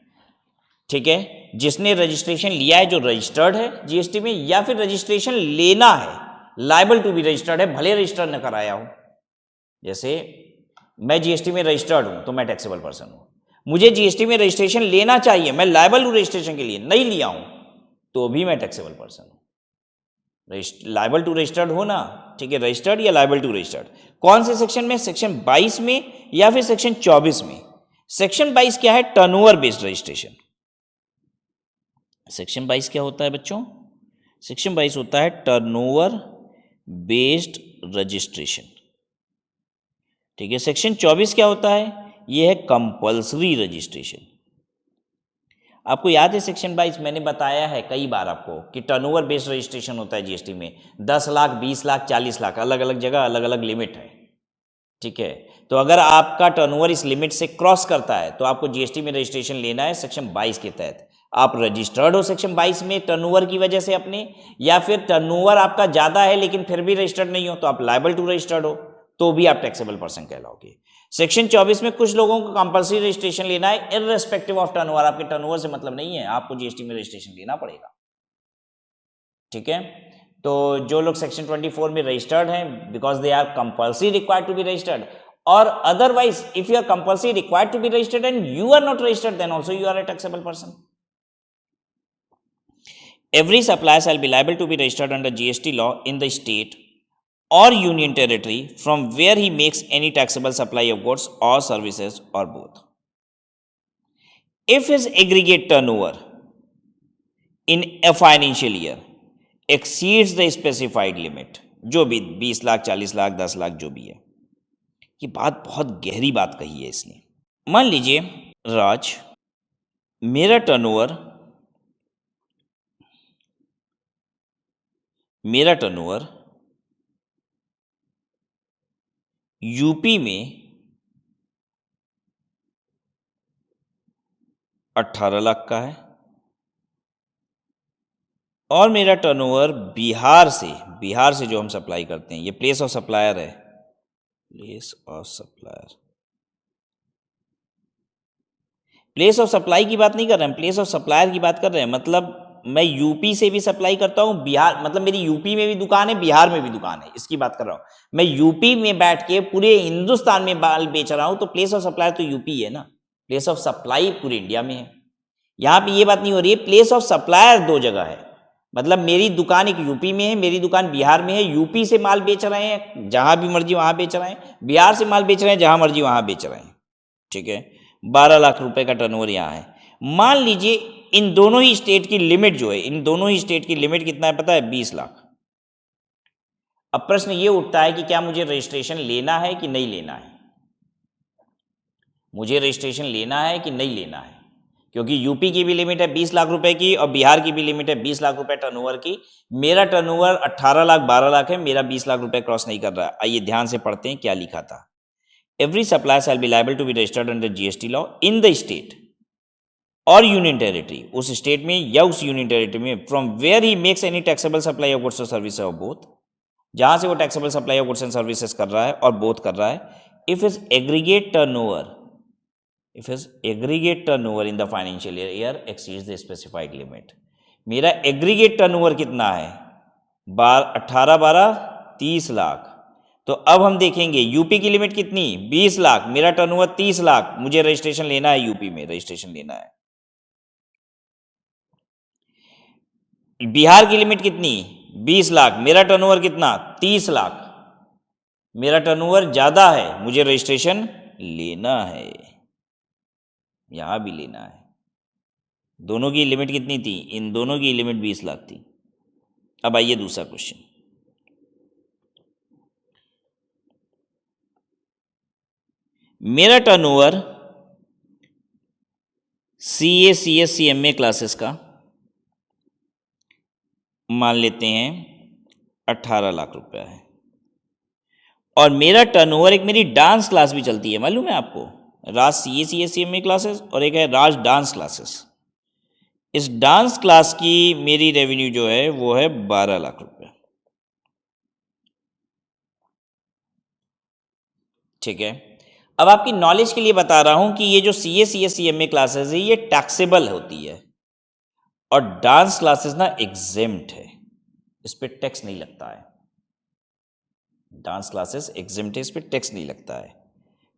S1: ठीक है। जिसने रजिस्ट्रेशन लिया है, जो रजिस्टर्ड है जीएसटी में, या फिर रजिस्ट्रेशन लेना है, लायबल टू बी रजिस्टर्ड है, भले रजिस्टर्ड न कराया हो। जैसे मैं जीएसटी में रजिस्टर्ड हूं तो मैं टैक्सेबल पर्सन हूं, मुझे जीएसटी में रजिस्ट्रेशन लेना चाहिए, मैं लायबल हूं रजिस्ट्रेशन के लिए, नहीं लिया हूं तो भी मैं टैक्सेबल पर्सन हूं। लायबल टू रजिस्टर्ड हो ना, ठीक है, रजिस्टर्ड या लायबल टू रजिस्टर्ड। कौन से सेक्शन में? सेक्शन 22 में या फिर सेक्शन 24 में। सेक्शन 22 क्या है? Turnover based registration. सेक्शन 22 क्या होता है बच्चों? सेक्शन 22 होता है टर्नओवर बेस्ड रजिस्ट्रेशन, ठीक है। सेक्शन 24 क्या होता है? यह है कंपल्सरी रजिस्ट्रेशन। आपको याद है सेक्शन 22 मैंने बताया है कई बार आपको कि टर्नओवर बेस्ड रजिस्ट्रेशन होता है जीएसटी में। 10 लाख, 20 लाख, 40 लाख, अलग अलग जगह अलग अलग लिमिट है, ठीक है। तो अगर आपका टर्नओवर इस लिमिट से क्रॉस करता है तो आपको जीएसटी में रजिस्ट्रेशन लेना है सेक्शन 22 के तहत। आप रजिस्टर्ड हो सेक्शन 22 में टर्नओवर की वजह से अपने, या फिर टर्नओवर आपका ज़्यादा है लेकिन फिर भी रजिस्टर्ड नहीं हो तो आप लायबल टू रजिस्टर्ड हो, तो भी आप टैक्सेबल पर्सन कहलाओगे। सेक्शन 24 में कुछ लोगों को कंपल्सरी रजिस्ट्रेशन लेना है इररिस्पेक्टिव ऑफ टर्नओवर, आपके टर्नओवर से मतलब नहीं है, आपको जीएसटी में रजिस्ट्रेशन लेना पड़ेगा, ठीक है। तो जो लोग सेक्शन 24 में रजिस्टर्ड हैं because they are compulsory required to be registered, और otherwise if you are compulsory required to be registered and you are not registered then also you are a taxable person. Every supplier shall be liable to be registered under GST law in the state or union territory from where he makes any taxable supply of goods or services or both. If his aggregate turnover in a financial year exceeds the specified limit, जो भी 20 लाख, 40 लाख, 10 लाख जो भी है, ये बात बहुत गहरी बात कही है इसने। मान लीजिए राज, मेरा टर्नओवर यूपी में 18 लाख का है और मेरा टर्नओवर बिहार से जो हम सप्लाई करते हैं, ये प्लेस ऑफ सप्लायर है, प्लेस ऑफ सप्लाई की बात नहीं कर रहे हैं, प्लेस ऑफ सप्लायर की बात कर रहे हैं। मतलब मैं यूपी से भी सप्लाई करता हूँ, बिहार, मतलब मेरी यूपी में भी दुकान है, बिहार में भी दुकान है, इसकी बात कर रहा हूँ। मैं यूपी में बैठ के पूरे हिंदुस्तान में माल बेच रहा हूँ, तो प्लेस ऑफ सप्लायर तो यूपी है ना, प्लेस ऑफ सप्लाई पूरे इंडिया में है। यहाँ पे ये बात नहीं हो रही है, प्लेस ऑफ सप्लायर दो जगह है, मतलब मेरी दुकान एक यूपी में है, मेरी दुकान बिहार में है। यूपी से माल बेच रहे हैं, जहां भी मर्जी वहां बेच रहे हैं, बिहार से माल बेच रहे हैं, जहां मर्जी वहां बेच रहे हैं, ठीक है। 12 लाख रुपए का टर्नओवर यहाँ है। मान लीजिए इन दोनों ही स्टेट की लिमिट जो है, इन दोनों ही स्टेट की लिमिट कितना है पता है? 20 लाख। अब प्रश्न ये उठता है कि क्या मुझे रजिस्ट्रेशन लेना है कि नहीं लेना है? मुझे रजिस्ट्रेशन लेना है कि नहीं लेना है? क्योंकि यूपी की भी लिमिट है 20 लाख रुपए की और बिहार की भी लिमिट है 20 लाख रुपए टर्नओवर की। मेरा टर्नओवर 18 लाख 12 लाख है, मेरा 20 लाख रुपए क्रॉस नहीं कर रहा है। आइए ध्यान से पढ़ते हैं क्या लिखा था। Every supplier shall be liable to be registered under GST law in the state और यूनियन टेरिटरी, उस स्टेट में या उस यूनियन टेरिटरी में, from where he makes any taxable supply of goods और सर्विसेज ऑफ बोथ, जहां से वो taxable supply of goods and services कर रहा है और बोथ कर रहा है। If is aggregate turnover in the financial year exceeds the specified limit. मेरा एग्रीगेट टर्नओवर कितना है? 18 12 30 लाख। तो अब हम देखेंगे यूपी की लिमिट कितनी? 20 लाख। मेरा टर्नओवर 30 लाख, मुझे रजिस्ट्रेशन लेना है, यूपी में रजिस्ट्रेशन लेना है। बिहार की लिमिट कितनी? 20 लाख। मेरा टर्नओवर कितना? 30 लाख। मेरा टर्नओवर ज्यादा है, मुझे रजिस्ट्रेशन लेना है, यहां भी लेना है। दोनों की लिमिट कितनी थी? इन दोनों की लिमिट 20 लाख थी। अब आइए दूसरा क्वेश्चन। मेरा turnover CA CS CMA classes का मान लेते हैं 18 लाख रुपया है, और मेरा टर्नओवर, एक मेरी डांस क्लास भी चलती है, मालूम है आपको, राज CA CS CMA क्लासेस, और एक है राज डांस क्लासेस। इस डांस क्लास की मेरी रेवेन्यू जो है वो है 12 लाख रुपया। ठीक है, अब आपकी नॉलेज के लिए बता रहा हूं कि ये जो CA CS CMA क्लासेस है ये टैक्सेबल होती है, और डांस क्लासेस ना एग्जेम्प्ट है, इस पे टैक्स नहीं लगता है। डांस क्लासेस एग्जेम्प्ट है, इस पे टैक्स नहीं लगता है।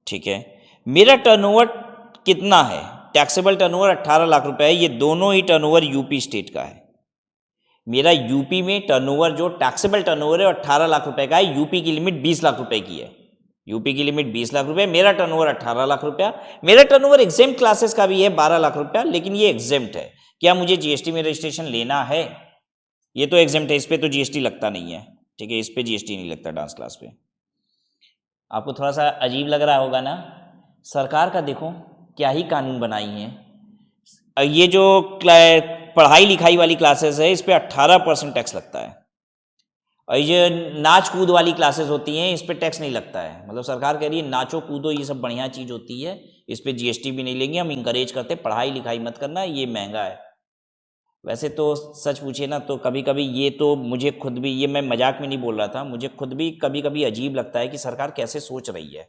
S1: ठीक है, मेरा टर्नओवर कितना है? टैक्सेबल टर्नओवर 18 लाख रुपए है। ये दोनों ही टर्नओवर यूपी स्टेट का है। मेरा यूपी में टर्नओवर जो टैक्सेबल टर्नओवर है 18 लाख रुपए का है। यूपी की लिमिट 20 लाख रुपए की है। यूपी की लिमिट 20 लाख रुपए, मेरा टर्नओवर 18 लाख रुपया। मेरा टर्नओवर एग्जेम्प्ट क्लासेस का भी है 12 लाख रुपया, लेकिन ये एग्जेम्प्ट है। क्या मुझे जीएसटी में रजिस्ट्रेशन लेना है? ये तो एग्जेम्प्ट है, इस पर तो जीएसटी लगता नहीं है। ठीक है, इस पर जीएसटी नहीं लगता डांस क्लास पे। आपको थोड़ा सा अजीब लग रहा होगा ना, सरकार का देखो क्या ही कानून बनाई हैं। ये जो पढ़ाई लिखाई वाली क्लासेस है इस पे 18% टैक्स लगता है, और ये नाच कूद वाली क्लासेस होती हैं इस पे टैक्स नहीं लगता है। मतलब सरकार कह रही है नाचो कूदो, ये सब बढ़िया चीज़ होती है, इस पे जीएसटी भी नहीं लेंगे, हम इंकरेज करते पढ़ाई लिखाई मत करना, ये महंगा है। वैसे तो सच पूछे ना तो कभी कभी ये तो मुझे खुद भी, ये मैं मजाक में नहीं बोल रहा था, मुझे खुद भी कभी कभी अजीब लगता है कि सरकार कैसे सोच रही है।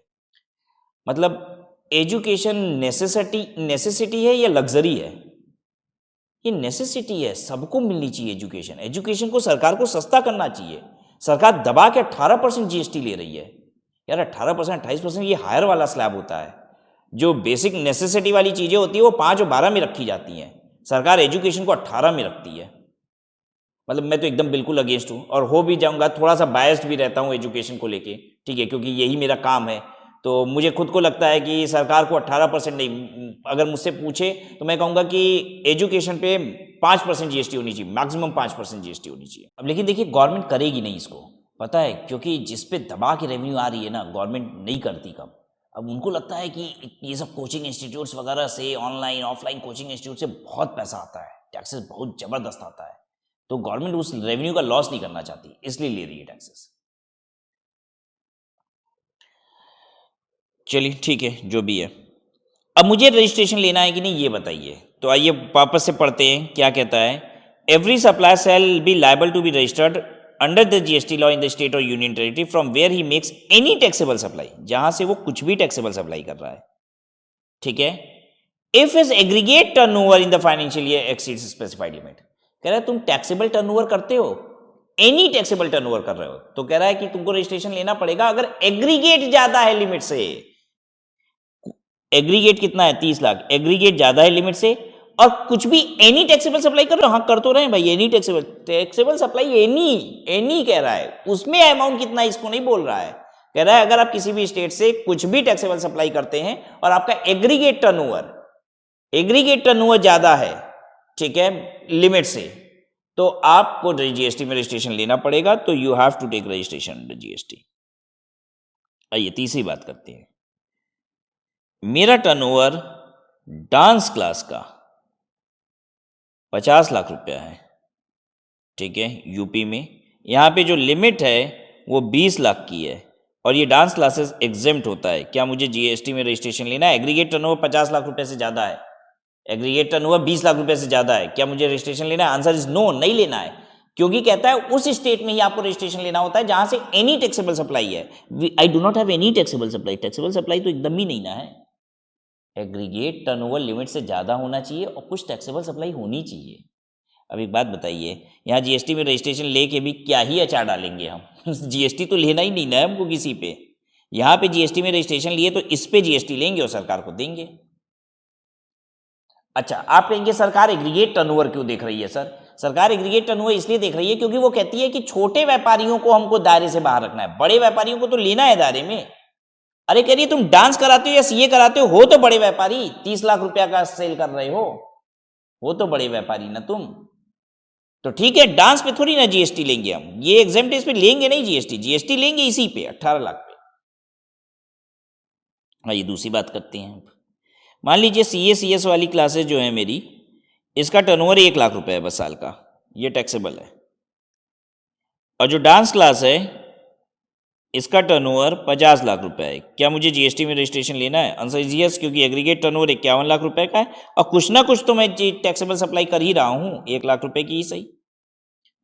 S1: मतलब एजुकेशन नेसेसिटी है या लग्जरी है? ये नेसेसिटी है, सबको मिलनी चाहिए एजुकेशन। एजुकेशन को सरकार को सस्ता करना चाहिए। सरकार दबा के 18% जीएसटी ले रही है। यार 18% 28% ये हायर वाला स्लैब होता है। जो बेसिक नेसेसिटी वाली चीज़ें होती है वो 5 और 12 में रखी जाती हैं, सरकार एजुकेशन को 18 में रखती है। मतलब मैं तो एकदम बिल्कुल अगेंस्ट हूँ, और हो भी जाऊँगा, थोड़ा सा बायस्ड भी रहता हूँ एजुकेशन को लेके। ठीक है, क्योंकि यही मेरा काम है। तो मुझे खुद को लगता है कि सरकार को 18% नहीं, अगर मुझसे पूछे तो मैं कहूँगा कि एजुकेशन पे 5% जीएसटी होनी चाहिए, मैक्सिमम 5% जीएसटी होनी चाहिए। अब लेकिन देखिए गवर्नमेंट करेगी नहीं इसको, पता है, क्योंकि जिस पे दबा के रेवेन्यू आ रही है ना, गवर्नमेंट नहीं करती कब। अब उनको लगता है कि ये सब कोचिंग इंस्टीट्यूट्स वगैरह से, ऑनलाइन ऑफलाइन कोचिंग इंस्टीट्यूट से बहुत पैसा आता है, टैक्सेस बहुत ज़बरदस्त आता है, तो गवर्नमेंट उस रेवेन्यू का लॉस नहीं करना चाहती, इसलिए ले रही है टैक्सेस। चलिए ठीक है, जो भी है। अब मुझे रजिस्ट्रेशन लेना है कि नहीं ये बताइए। तो आइए वापस से पढ़ते हैं क्या कहता है। Every supplier shall be liable to be registered under the GST law in the state और union territory from where he makes any taxable supply, जहां से वो कुछ भी टैक्सेबल सप्लाई कर रहा है। ठीक है, if is aggregate turnover in the financial year exceeds specified limit. कह रहा है तुम टैक्सेबल टर्नओवर करते हो, एनी टैक्सेबल टर्नओवर कर रहे हो, तो कह रहा है कि तुमको रजिस्ट्रेशन लेना पड़ेगा अगर एग्रीगेट ज्यादा है लिमिट से। एग्रीगेट कितना है? 30 लाख। एग्रीगेट ज्यादा है लिमिट से, और कुछ भी एनी टैक्सेबल सप्लाई कर रहे हो। हाँ कर तो रहे हैं भाई, एनी टैक्सेबल सप्लाई, एनी कह रहा है, उसमें अमाउंट कितना है इसको नहीं बोल रहा है। कह रहा है अगर आप किसी भी स्टेट से कुछ भी टैक्सेबल सप्लाई करते हैं और आपका एग्रीगेट टर्नओवर ज्यादा है, ठीक है, लिमिट से, तो आपको जीएसटी में रजिस्ट्रेशन लेना पड़ेगा। तो you have to take registration under GST. आइए तीसरी बात करते हैं। मेरा टर्नओवर डांस क्लास का 50 लाख रुपया है। ठीक है, यूपी में यहाँ पे जो लिमिट है वो 20 लाख की है, और ये डांस क्लासेस एग्जेम्प्ट होता है। क्या मुझे जीएसटी में रजिस्ट्रेशन लेना है? एग्रीगेट टर्नओवर 50 लाख रुपए से ज़्यादा है, एग्रीगेट टर्नओवर 20 लाख रुपए से ज़्यादा है, क्या मुझे रजिस्ट्रेशन लेना है? आंसर इज नो, नहीं लेना है। क्योंकि कहता है उस स्टेट में ही आपको रजिस्ट्रेशन लेना होता है जहां से एनी टैक्सेबल सप्लाई है। I do not have any taxable supply, taxable supply तो एकदम ही नहीं ना है। एग्रीगेट टर्नओवर लिमिट से ज़्यादा होना चाहिए और कुछ टैक्सेबल सप्लाई होनी चाहिए। अब एक बात बताइए, यहाँ जीएसटी में रजिस्ट्रेशन लेके भी क्या ही अचार डालेंगे हम? जीएसटी तो लेना ही नहीं ना हमको किसी पे। यहाँ पे जीएसटी में रजिस्ट्रेशन लिए तो इस पे जीएसटी लेंगे और सरकार को देंगे। अच्छा, आप कहेंगे सरकार एग्रीगेट टर्नओवर क्यों देख रही है? सर, सरकार एग्रीगेट टर्नओवर इसलिए देख रही है क्योंकि वो कहती है कि छोटे व्यापारियों को हमको दायरे से बाहर रखना है, बड़े व्यापारियों को तो लेना है दायरे में। अरे कह रही है तुम डांस कराते हो या सीए कराते हो तो बड़े व्यापारी, 30 लाख रुपया का सेल कर रहे हो तो बड़े व्यापारी ना तुम। तो ठीक है, डांस पे थोड़ी ना जीएसटी लेंगे हम, ये एग्जेम्प्ट इस पे लेंगे नहीं जीएसटी, जीएसटी लेंगे इसी पे 18 लाख पे। आइए दूसरी बात करते हैं। मान लीजिए CS वाली क्लासेस जो है मेरी, इसका टर्नओवर 1 लाख रुपए है बस साल का, ये टैक्सेबल है। और जो डांस क्लास है इसका टर्नओवर 50 लाख रुपए है। क्या मुझे GST में रजिस्ट्रेशन लेना है? आंसर इज यस, क्योंकि एग्रीगेट टर्नओवर 51 लाख रुपए का है और कुछ ना कुछ तो मैं टैक्सेबल सप्लाई कर ही रहा हूँ, 1 लाख रुपए की ही सही,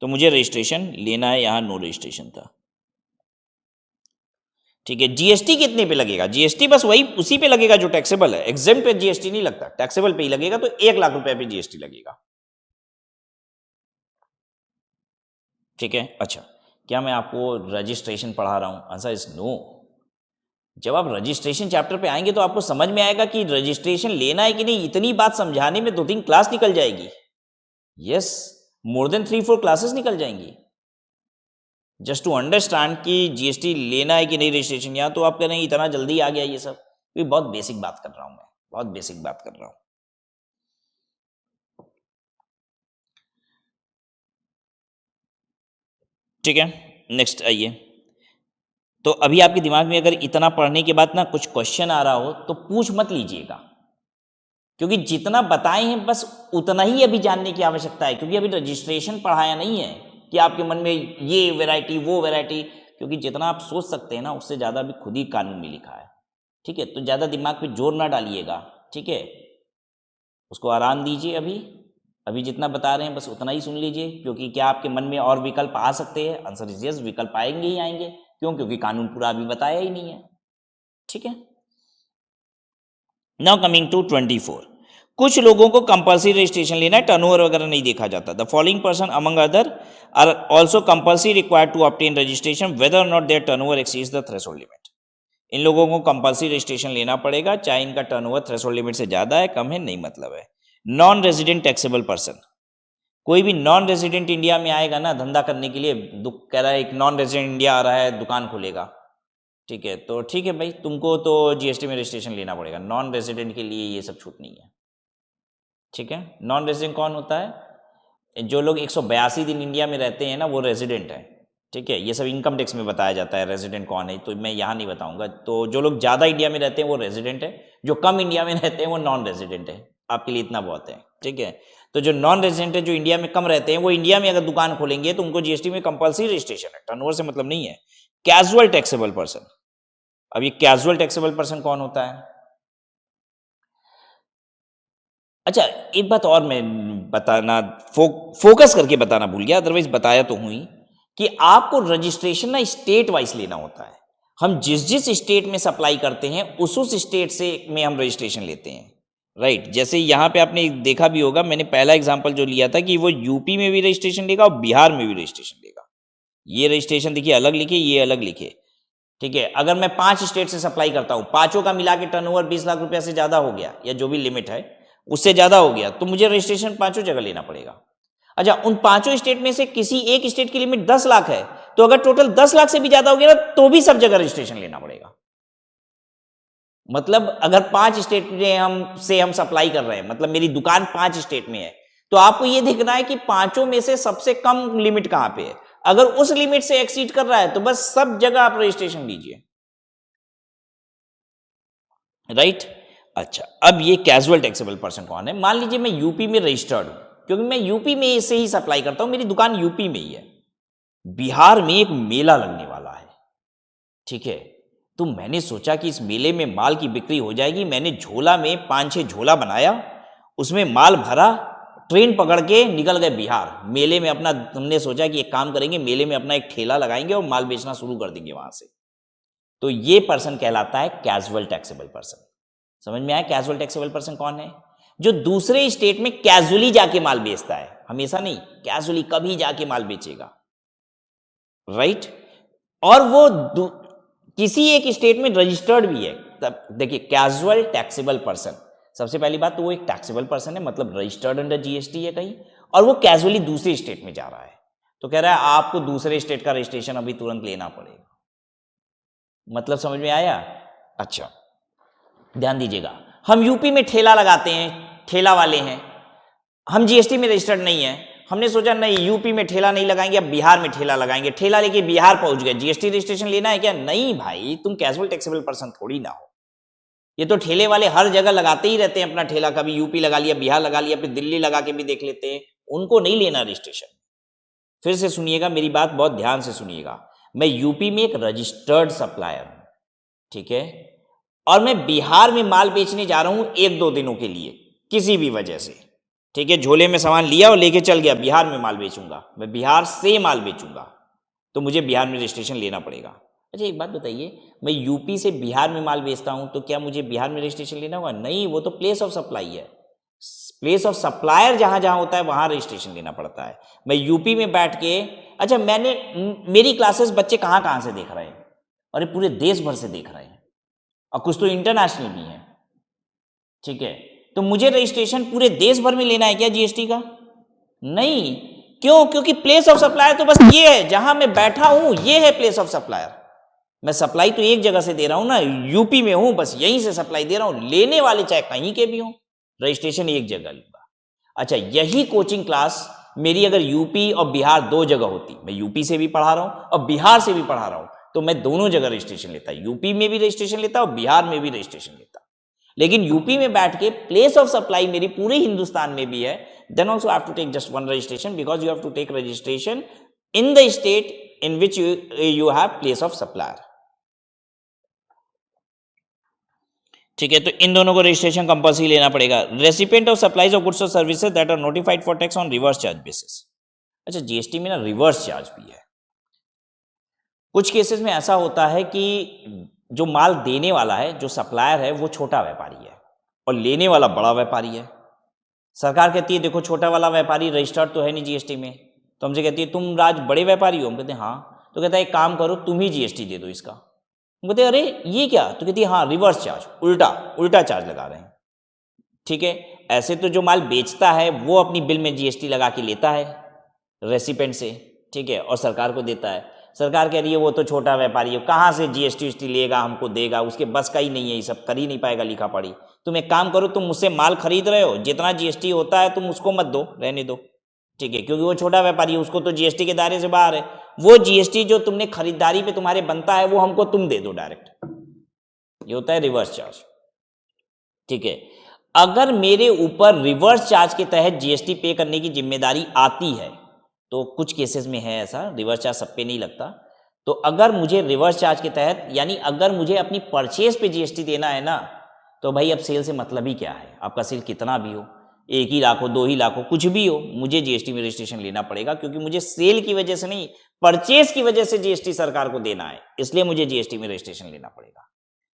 S1: तो मुझे रजिस्ट्रेशन लेना है। यहाँ नो रजिस्ट्रेशन था। ठीक है, GST कितने पे लगेगा? GST बस वही उसी पे लगेगा जो टैक्सेबल है, एग्जेम्प्ट पे GST नहीं लगता, टैक्सेबल पे ही लगेगा, तो 1 लाख रुपए पे GST लगेगा। ठीक है, अच्छा क्या मैं आपको रजिस्ट्रेशन पढ़ा रहा हूं? Answer is no. जब आप रजिस्ट्रेशन चैप्टर पे आएंगे तो आपको समझ में आएगा कि रजिस्ट्रेशन लेना है कि नहीं। इतनी बात समझाने में 2-3 क्लास निकल जाएगी। यस, मोर देन 3-4 क्लासेस निकल जाएंगी जस्ट टू अंडरस्टैंड कि GST लेना है कि नहीं रजिस्ट्रेशन। यहाँ तो आप कह रहे हैं इतना जल्दी आ गया ये सब, ये बहुत बेसिक बात कर रहा हूं मैं, बहुत बेसिक बात कर रहा हूं। ठीक है, नेक्स्ट आइए। तो अभी आपके दिमाग में अगर इतना पढ़ने के बाद ना कुछ क्वेश्चन आ रहा हो तो पूछ मत लीजिएगा, क्योंकि जितना बताए हैं बस उतना ही अभी जानने की आवश्यकता है, क्योंकि अभी रजिस्ट्रेशन पढ़ाया नहीं है कि आपके मन में ये वैरायटी वो वैरायटी, क्योंकि जितना आप सोच सकते हैं ना उससे ज़्यादा अभी खुद ही कानून में लिखा है। ठीक है, तो ज़्यादा दिमाग पे जोर ना डालिएगा। ठीक है, उसको आराम दीजिए। अभी जितना बता रहे हैं बस उतना ही सुन लीजिए, क्योंकि क्या आपके मन में और विकल्प आ सकते हैं? आंसर इज यस, विकल्प आएंगे ही आएंगे। क्यों? क्योंकि कानून पूरा अभी बताया ही नहीं है। ठीक है, नाउ कमिंग टू 24। कुछ लोगों को कंपल्सरी रजिस्ट्रेशन लेना है, टर्नओवर वगैरह नहीं देखा जाता। The following person among other are also compulsory required to obtain registration whether or not their turnover exceeds the threshold limit. इन लोगों को कंपल्सरी रजिस्ट्रेशन लेना पड़ेगा चाहे इनका टर्नओवर थ्रेशोल्ड लिमिट से ज्यादा है कम है नहीं मतलब है। नॉन रेजिडेंट टैक्सेबल पर्सन, कोई भी नॉन रेजिडेंट इंडिया में आएगा ना धंधा करने के लिए, कह रहा है एक नॉन रेजिडेंट इंडिया आ रहा है दुकान खोलेगा, ठीक है, तो ठीक है भाई तुमको तो GST में रजिस्ट्रेशन लेना पड़ेगा। नॉन रेजिडेंट के लिए ये सब छूट नहीं है। ठीक है, नॉन रेजिडेंट कौन होता है? जो लोग 182 दिन इंडिया में रहते हैं ना वो रेजिडेंट है। ठीक है, ये सब इनकम टैक्स में बताया जाता है रेजिडेंट कौन है, तो मैं यहाँ नहीं बताऊंगा। तो जो लोग ज़्यादा इंडिया में रहते हैं वो रेजिडेंट है, जो कम इंडिया में रहते हैं वो नॉन रेजिडेंट है। आपके लिए इतना बहुत है। ठीक है, तो जो नॉन रेजिडेंट है जो इंडिया में कम रहते हैं वो इंडिया में अगर दुकान खोलेंगे तो उनको GST में कंपल्सरी रजिस्ट्रेशन है, टर्नओवर से मतलब नहीं है। कैजुअल टैक्सेबल पर्सन, अब ये कैजुअल टैक्सेबल पर्सन कौन होता है? अच्छा एक बात और मैं बताना फोकस करके बताना भूल गया, अदरवाइज बताया तो हूं ही, कि आपको रजिस्ट्रेशन ना स्टेट वाइज लेना होता है। हम जिस जिस स्टेट में सप्लाई करते हैं उस स्टेट से में हम रजिस्ट्रेशन लेते हैं। राइट, जैसे यहाँ पे आपने देखा भी होगा, मैंने पहला एग्जांपल जो लिया था कि वो यूपी में भी रजिस्ट्रेशन लेगा और बिहार में भी रजिस्ट्रेशन लेगा। ये रजिस्ट्रेशन देखिए अलग लिखे, ये अलग लिखे। ठीक है, अगर मैं 5 स्टेट से सप्लाई करता हूं, पांचों का मिला के टर्नओवर 20 लाख रुपया से ज्यादा हो गया या जो भी लिमिट है उससे ज्यादा हो गया, तो मुझे रजिस्ट्रेशन पांचों जगह लेना पड़ेगा। अच्छा, उन पांचों स्टेट में से किसी एक स्टेट की लिमिट 10 लाख है, तो अगर टोटल 10 लाख से भी ज्यादा हो गया ना तो भी सब जगह रजिस्ट्रेशन लेना पड़ेगा। मतलब अगर 5 स्टेट में हम सप्लाई कर रहे हैं, मतलब मेरी दुकान 5 स्टेट में है, तो आपको यह देखना है कि पांचों में से सबसे कम लिमिट कहां पे है। अगर उस लिमिट से एक्सीड कर रहा है तो बस सब जगह आप रजिस्ट्रेशन लीजिए। राइट, अच्छा अब ये कैजुअल टैक्सेबल पर्सन कौन है? मान लीजिए मैं यूपी में रजिस्टर्ड हूं, क्योंकि मैं यूपी में से ही सप्लाई करता हूं, मेरी दुकान यूपी में ही है। बिहार में एक मेला लगने वाला है, ठीक है, तो मैंने सोचा कि इस मेले में माल की बिक्री हो जाएगी। मैंने झोला में 5-6 झोला बनाया, उसमें माल भरा, ट्रेन पकड़ के निकल गए बिहार। मेले में अपना हमने सोचा कि एक काम करेंगे, मेले में अपना एक ठेला लगाएंगे और माल बेचना शुरू कर देंगे वहां से। तो ये पर्सन कहलाता है कैजुअल टैक्सेबल पर्सन। समझ में आया कैजुअल टैक्सेबल पर्सन कौन है? जो दूसरे स्टेट में कैजुअली जाके माल बेचता है, हमेशा नहीं, कैजुअली कभी जाके माल बेचेगा। राइट, और वो किसी एक स्टेट में रजिस्टर्ड भी है। तब देखिए कैजुअल टैक्सेबल पर्सन, सबसे पहली बात तो वो एक टैक्सेबल पर्सन है, मतलब रजिस्टर्ड अंडर GST है कहीं, और वो कैजुअली दूसरे स्टेट में जा रहा है, तो कह रहा है आपको दूसरे स्टेट का रजिस्ट्रेशन अभी तुरंत लेना पड़ेगा। मतलब समझ में आया? अच्छा ध्यान दीजिएगा, हम यूपी में ठेला लगाते हैं, ठेला वाले हैं, हम GST में रजिस्टर्ड नहीं है। हमने सोचा नहीं यूपी में ठेला नहीं लगाएंगे, अब बिहार में ठेला लगाएंगे। ठेला लेके बिहार पहुंच गए, GST रजिस्ट्रेशन लेना है क्या? नहीं भाई, तुम कैजुअल टैक्सेबल पर्सन थोड़ी ना हो। ये तो ठेले वाले हर जगह लगाते ही रहते हैं अपना ठेला, कभी यूपी लगा लिया, बिहार लगा लिया, फिर दिल्ली लगा के भी देख लेते हैं, उनको नहीं लेना रजिस्ट्रेशन। फिर से सुनिएगा मेरी बात, बहुत ध्यान से सुनिएगा। मैं यूपी में एक रजिस्टर्ड सप्लायर हूं, ठीक है, और मैं बिहार में माल बेचने जा रहा हूं 1-2 दिनों के लिए किसी भी वजह से, ठीक है, झोले में सामान लिया और लेके चल गया, बिहार में माल बेचूंगा, मैं बिहार से माल बेचूंगा, तो मुझे बिहार में रजिस्ट्रेशन लेना पड़ेगा। अच्छा एक बात बताइए, मैं यूपी से बिहार में माल बेचता हूं तो क्या मुझे बिहार में रजिस्ट्रेशन लेना होगा? नहीं, वो तो प्लेस ऑफ सप्लाई है, प्लेस ऑफ सप्लायर जहां जहां होता है वहां रजिस्ट्रेशन लेना पड़ता है। मैं यूपी में बैठ के, अच्छा मेरी क्लासेस बच्चे कहाँ कहाँ से देख रहे हैं, अरे पूरे देश भर से देख रहे हैं, और कुछ तो इंटरनेशनल भी है, ठीक है, तो मुझे रजिस्ट्रेशन पूरे देश भर में लेना है क्या जीएसटी का? नहीं, क्यों? क्योंकि प्लेस ऑफ सप्लायर तो बस ये है, जहां मैं बैठा हूं ये है प्लेस ऑफ सप्लायर। मैं सप्लाई तो एक जगह से दे रहा हूं ना, यूपी में हूं, बस यहीं से सप्लाई दे रहा हूं, लेने वाले चाहे कहीं के भी हों, रजिस्ट्रेशन एक जगह लूंगा। अच्छा यही कोचिंग क्लास मेरी अगर यूपी और बिहार 2 जगह होती, मैं यूपी से भी पढ़ा रहा हूं और बिहार से भी पढ़ा रहा हूं, तो मैं दोनों जगह रजिस्ट्रेशन लेता, यूपी में भी रजिस्ट्रेशन लेता और बिहार में भी रजिस्ट्रेशन लेता। लेकिन यूपी में बैठ के प्लेस ऑफ सप्लाई मेरी पूरे हिंदुस्तान में भी है, then also have to take just one registration, because you have to take registration in the state in which you have place of supplier, ठीक है, तो इन दोनों को रजिस्ट्रेशन कंपल्सरी लेना पड़ेगा। Recipient of supplies of goods और services that are notified for tax on reverse charge basis. अच्छा GST में ना रिवर्स चार्ज भी है। कुछ केसेस में ऐसा होता है कि जो माल देने वाला है, जो सप्लायर है, वो छोटा व्यापारी है और लेने वाला बड़ा व्यापारी है। सरकार कहती है देखो छोटा वाला व्यापारी रजिस्टर्ड तो है नहीं जीएसटी में, तो हमसे कहती है तुम राज बड़े व्यापारी हो, हम कहते हैं हाँ, तो कहता है एक काम करो तुम ही जीएसटी दे दो इसका। हम कहते हैं अरे ये क्या? तो कहती है हाँ रिवर्स चार्ज, उल्टा चार्ज लगा रहे हैं, ठीक है। ऐसे तो जो माल बेचता है वो अपनी बिल में जीएसटी लगा के लेता है रेसिपेंट से, ठीक है, और सरकार को देता है। सरकार कह रही है वो तो छोटा व्यापारी है, कहाँ से जीएसटी लेगा, हमको देगा, उसके बस का ही नहीं है, ये सब कर ही नहीं पाएगा लिखा पढ़ी। तुम एक काम करो, तुम मुझसे माल खरीद रहे हो, जितना जीएसटी होता है तुम उसको मत दो, रहने दो, ठीक है, क्योंकि वो छोटा व्यापारी है, उसको तो जीएसटी के दायरे से बाहर है। वो जीएसटी जो तुमने खरीदारी पे तुम्हारे बनता है वो हमको तुम दे दो डायरेक्ट, ये होता है रिवर्स चार्ज, ठीक है। अगर मेरे ऊपर रिवर्स चार्ज के तहत जीएसटी पे करने की जिम्मेदारी आती है, तो कुछ केसेस में है ऐसा, रिवर्स चार्ज सब पे नहीं लगता, तो अगर मुझे रिवर्स चार्ज के तहत, यानी अगर मुझे अपनी परचेज पे जीएसटी देना है ना, तो भाई अब सेल से मतलब ही क्या है, आपका सेल कितना भी हो, 1 ही लाख हो, 2 ही लाख हो, कुछ भी हो, मुझे जीएसटी में रजिस्ट्रेशन लेना पड़ेगा, क्योंकि मुझे सेल की वजह से नहीं, परचेज की वजह से जीएसटी सरकार को देना है, इसलिए मुझे जीएसटी में रजिस्ट्रेशन लेना पड़ेगा।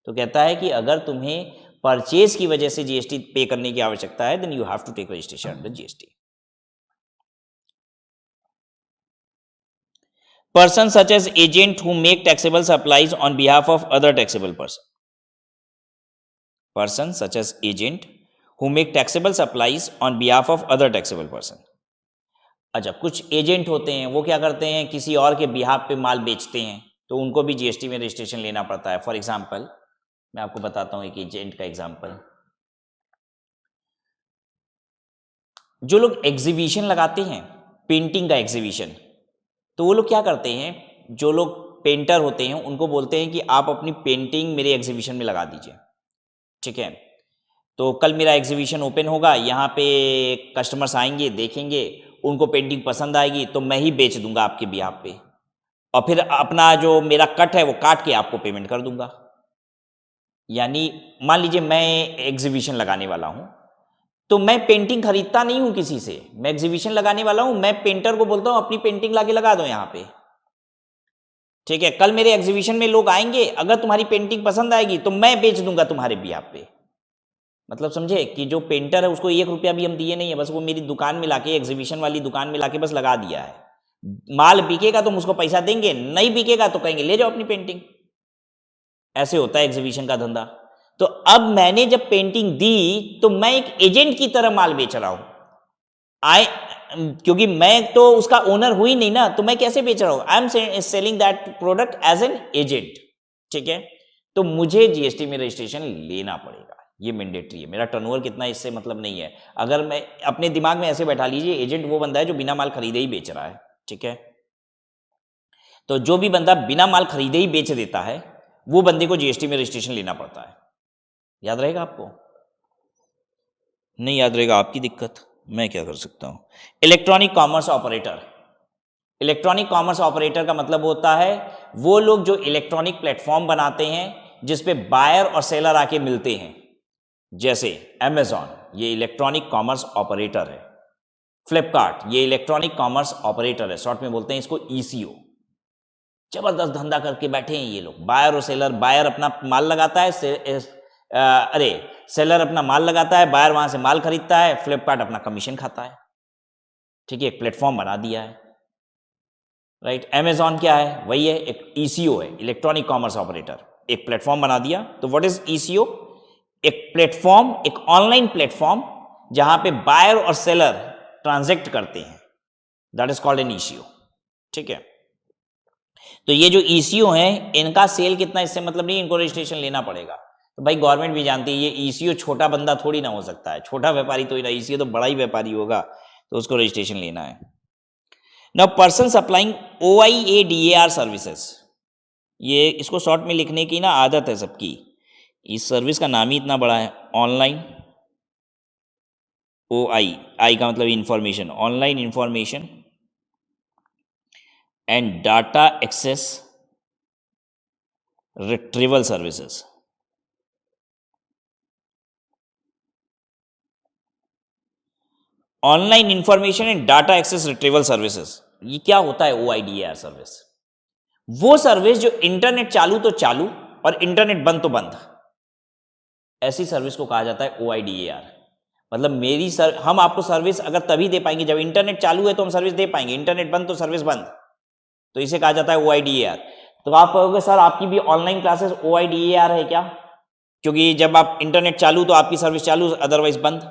S1: तो कहता है कि अगर तुम्हें परचेज की वजह से जीएसटी पे करने की आवश्यकता है, then you have to take registration under GST. Person such as agent who make taxable supplies on behalf of other taxable person. Person such as agent who make taxable supplies on behalf of other taxable person. अच्छा कुछ agent होते हैं, वो क्या करते हैं, किसी और के बिहाफ पे माल बेचते हैं, तो उनको भी जीएसटी में रजिस्ट्रेशन लेना पड़ता है। फॉर एग्जाम्पल मैं आपको बताता हूँ एक एजेंट का एग्जाम्पल। जो लोग एग्जीबिशन लगाते हैं, पेंटिंग का एग्जीबिशन, तो वो लोग क्या करते हैं, जो लोग पेंटर होते हैं उनको बोलते हैं कि आप अपनी पेंटिंग मेरे एग्जीबिशन में लगा दीजिए, ठीक है। तो कल मेरा एग्जीबिशन ओपन होगा, यहाँ पे कस्टमर्स आएंगे, देखेंगे, उनको पेंटिंग पसंद आएगी तो मैं ही बेच दूंगा आपके बिहाफ पे, और फिर अपना जो मेरा कट है वो काट के आपको पेमेंट कर दूंगा। यानी मान लीजिए मैं एग्जीबिशन लगाने वाला हूँ, तो मैं पेंटिंग खरीदता नहीं हूं किसी से, मैं एग्जीबिशन लगाने वाला हूं, मैं पेंटर को बोलता हूं अपनी पेंटिंग लाके लगा दो यहां पे, ठीक है। कल मेरे एग्जीबिशन में लोग आएंगे, अगर तुम्हारी पेंटिंग पसंद आएगी तो मैं बेच दूंगा तुम्हारे बिहाफ पे। मतलब समझे कि जो पेंटर है उसको 1 रुपया भी हम दिए नहीं है, बस वो मेरी दुकान में लाके, एग्जीबिशन वाली दुकान में लाके बस लगा दिया है। माल बिकेगा तो हम उसको पैसा देंगे, नहीं बिकेगा तो कहेंगे ले जाओ अपनी पेंटिंग। ऐसे होता है एग्जीबिशन का धंधा। तो अब मैंने जब पेंटिंग दी तो मैं एक एजेंट की तरह माल बेच रहा हूं, क्योंकि मैं तो उसका ओनर हुई नहीं ना, तो मैं कैसे बेच रहा हूं, I am selling that product as an agent, ठीक है। तो मुझे जीएसटी में रजिस्ट्रेशन लेना पड़ेगा, ये मैंडेटरी है। मेरा टर्नओवर कितना इससे मतलब नहीं है। अगर मैं अपने दिमाग में ऐसे बैठा लीजिए, एजेंट वो बंदा है जो बिना माल खरीदे ही बेच रहा है, ठीक है। तो जो भी बंदा बिना माल खरीदे ही बेच देता है वो बंदे को जीएसटी में रजिस्ट्रेशन लेना पड़ता है। याद रहेगा आपको? नहीं याद रहेगा, आपकी दिक्कत, मैं क्या कर सकता हूं। Electronic commerce operator. Electronic commerce operator का मतलब होता है वो लोग जो इलेक्ट्रॉनिक प्लेटफॉर्म बनाते हैं जिस पे बायर और सेलर आके मिलते हैं। जैसे अमेजॉन, ये इलेक्ट्रॉनिक कॉमर्स ऑपरेटर है। फ्लिपकार्ट, ये इलेक्ट्रॉनिक कॉमर्स ऑपरेटर है, शॉर्ट में बोलते हैं इसको ईसीओ। जबरदस्त धंधा करके बैठे हैं ये लोग, बायर और सेलर। बायर अपना माल लगाता है, सेलर अपना माल लगाता है, बायर वहां से माल खरीदता है, फ्लिपकार्ट अपना कमीशन खाता है। ठीक है, एक प्लेटफॉर्म बना दिया है, राइट। अमेजॉन क्या है? वही है, एक ईसीओ है, इलेक्ट्रॉनिक कॉमर्स ऑपरेटर। एक प्लेटफॉर्म बना दिया। तो व्हाट इज ईसीओ? एक प्लेटफॉर्म, एक ऑनलाइन प्लेटफॉर्म जहां पे बायर और सेलर ट्रांजैक्ट करते हैं, that is called an eco. ठीक है, तो ये जो ईसीओ हैं इनका सेल कितना इससे मतलब नहीं, इनको रजिस्ट्रेशन लेना पड़ेगा। तो भाई गवर्नमेंट भी जानती है ये ईसीओ छोटा बंदा थोड़ी ना हो सकता है, छोटा व्यापारी तो ही ना, ईसीओ तो बड़ा ही व्यापारी होगा, तो उसको रजिस्ट्रेशन लेना है। Now person supplying OIADAR services, ये इसको शॉर्ट में लिखने की ना आदत है सबकी, इस सर्विस का नाम ही इतना बड़ा है। ऑनलाइन, आई का मतलब information, online information and data access retrieval services. Online information and data access retrieval services, ये क्या होता है? OIDAR सर्विस, वो सर्विस जो इंटरनेट चालू तो चालू और इंटरनेट बंद तो बंद, ऐसी सर्विस को कहा जाता है OIDAR। मतलब हम आपको सर्विस अगर तभी दे पाएंगे जब इंटरनेट चालू है तो हम सर्विस दे पाएंगे, इंटरनेट बंद तो सर्विस बंद, तो इसे कहा जाता है OIDAR। तो आप कहोगे सर आपकी भी ऑनलाइन क्लासेस OIDAR है क्या? क्योंकि जब आप इंटरनेट चालू तो आपकी सर्विस चालू, अदरवाइज बंद।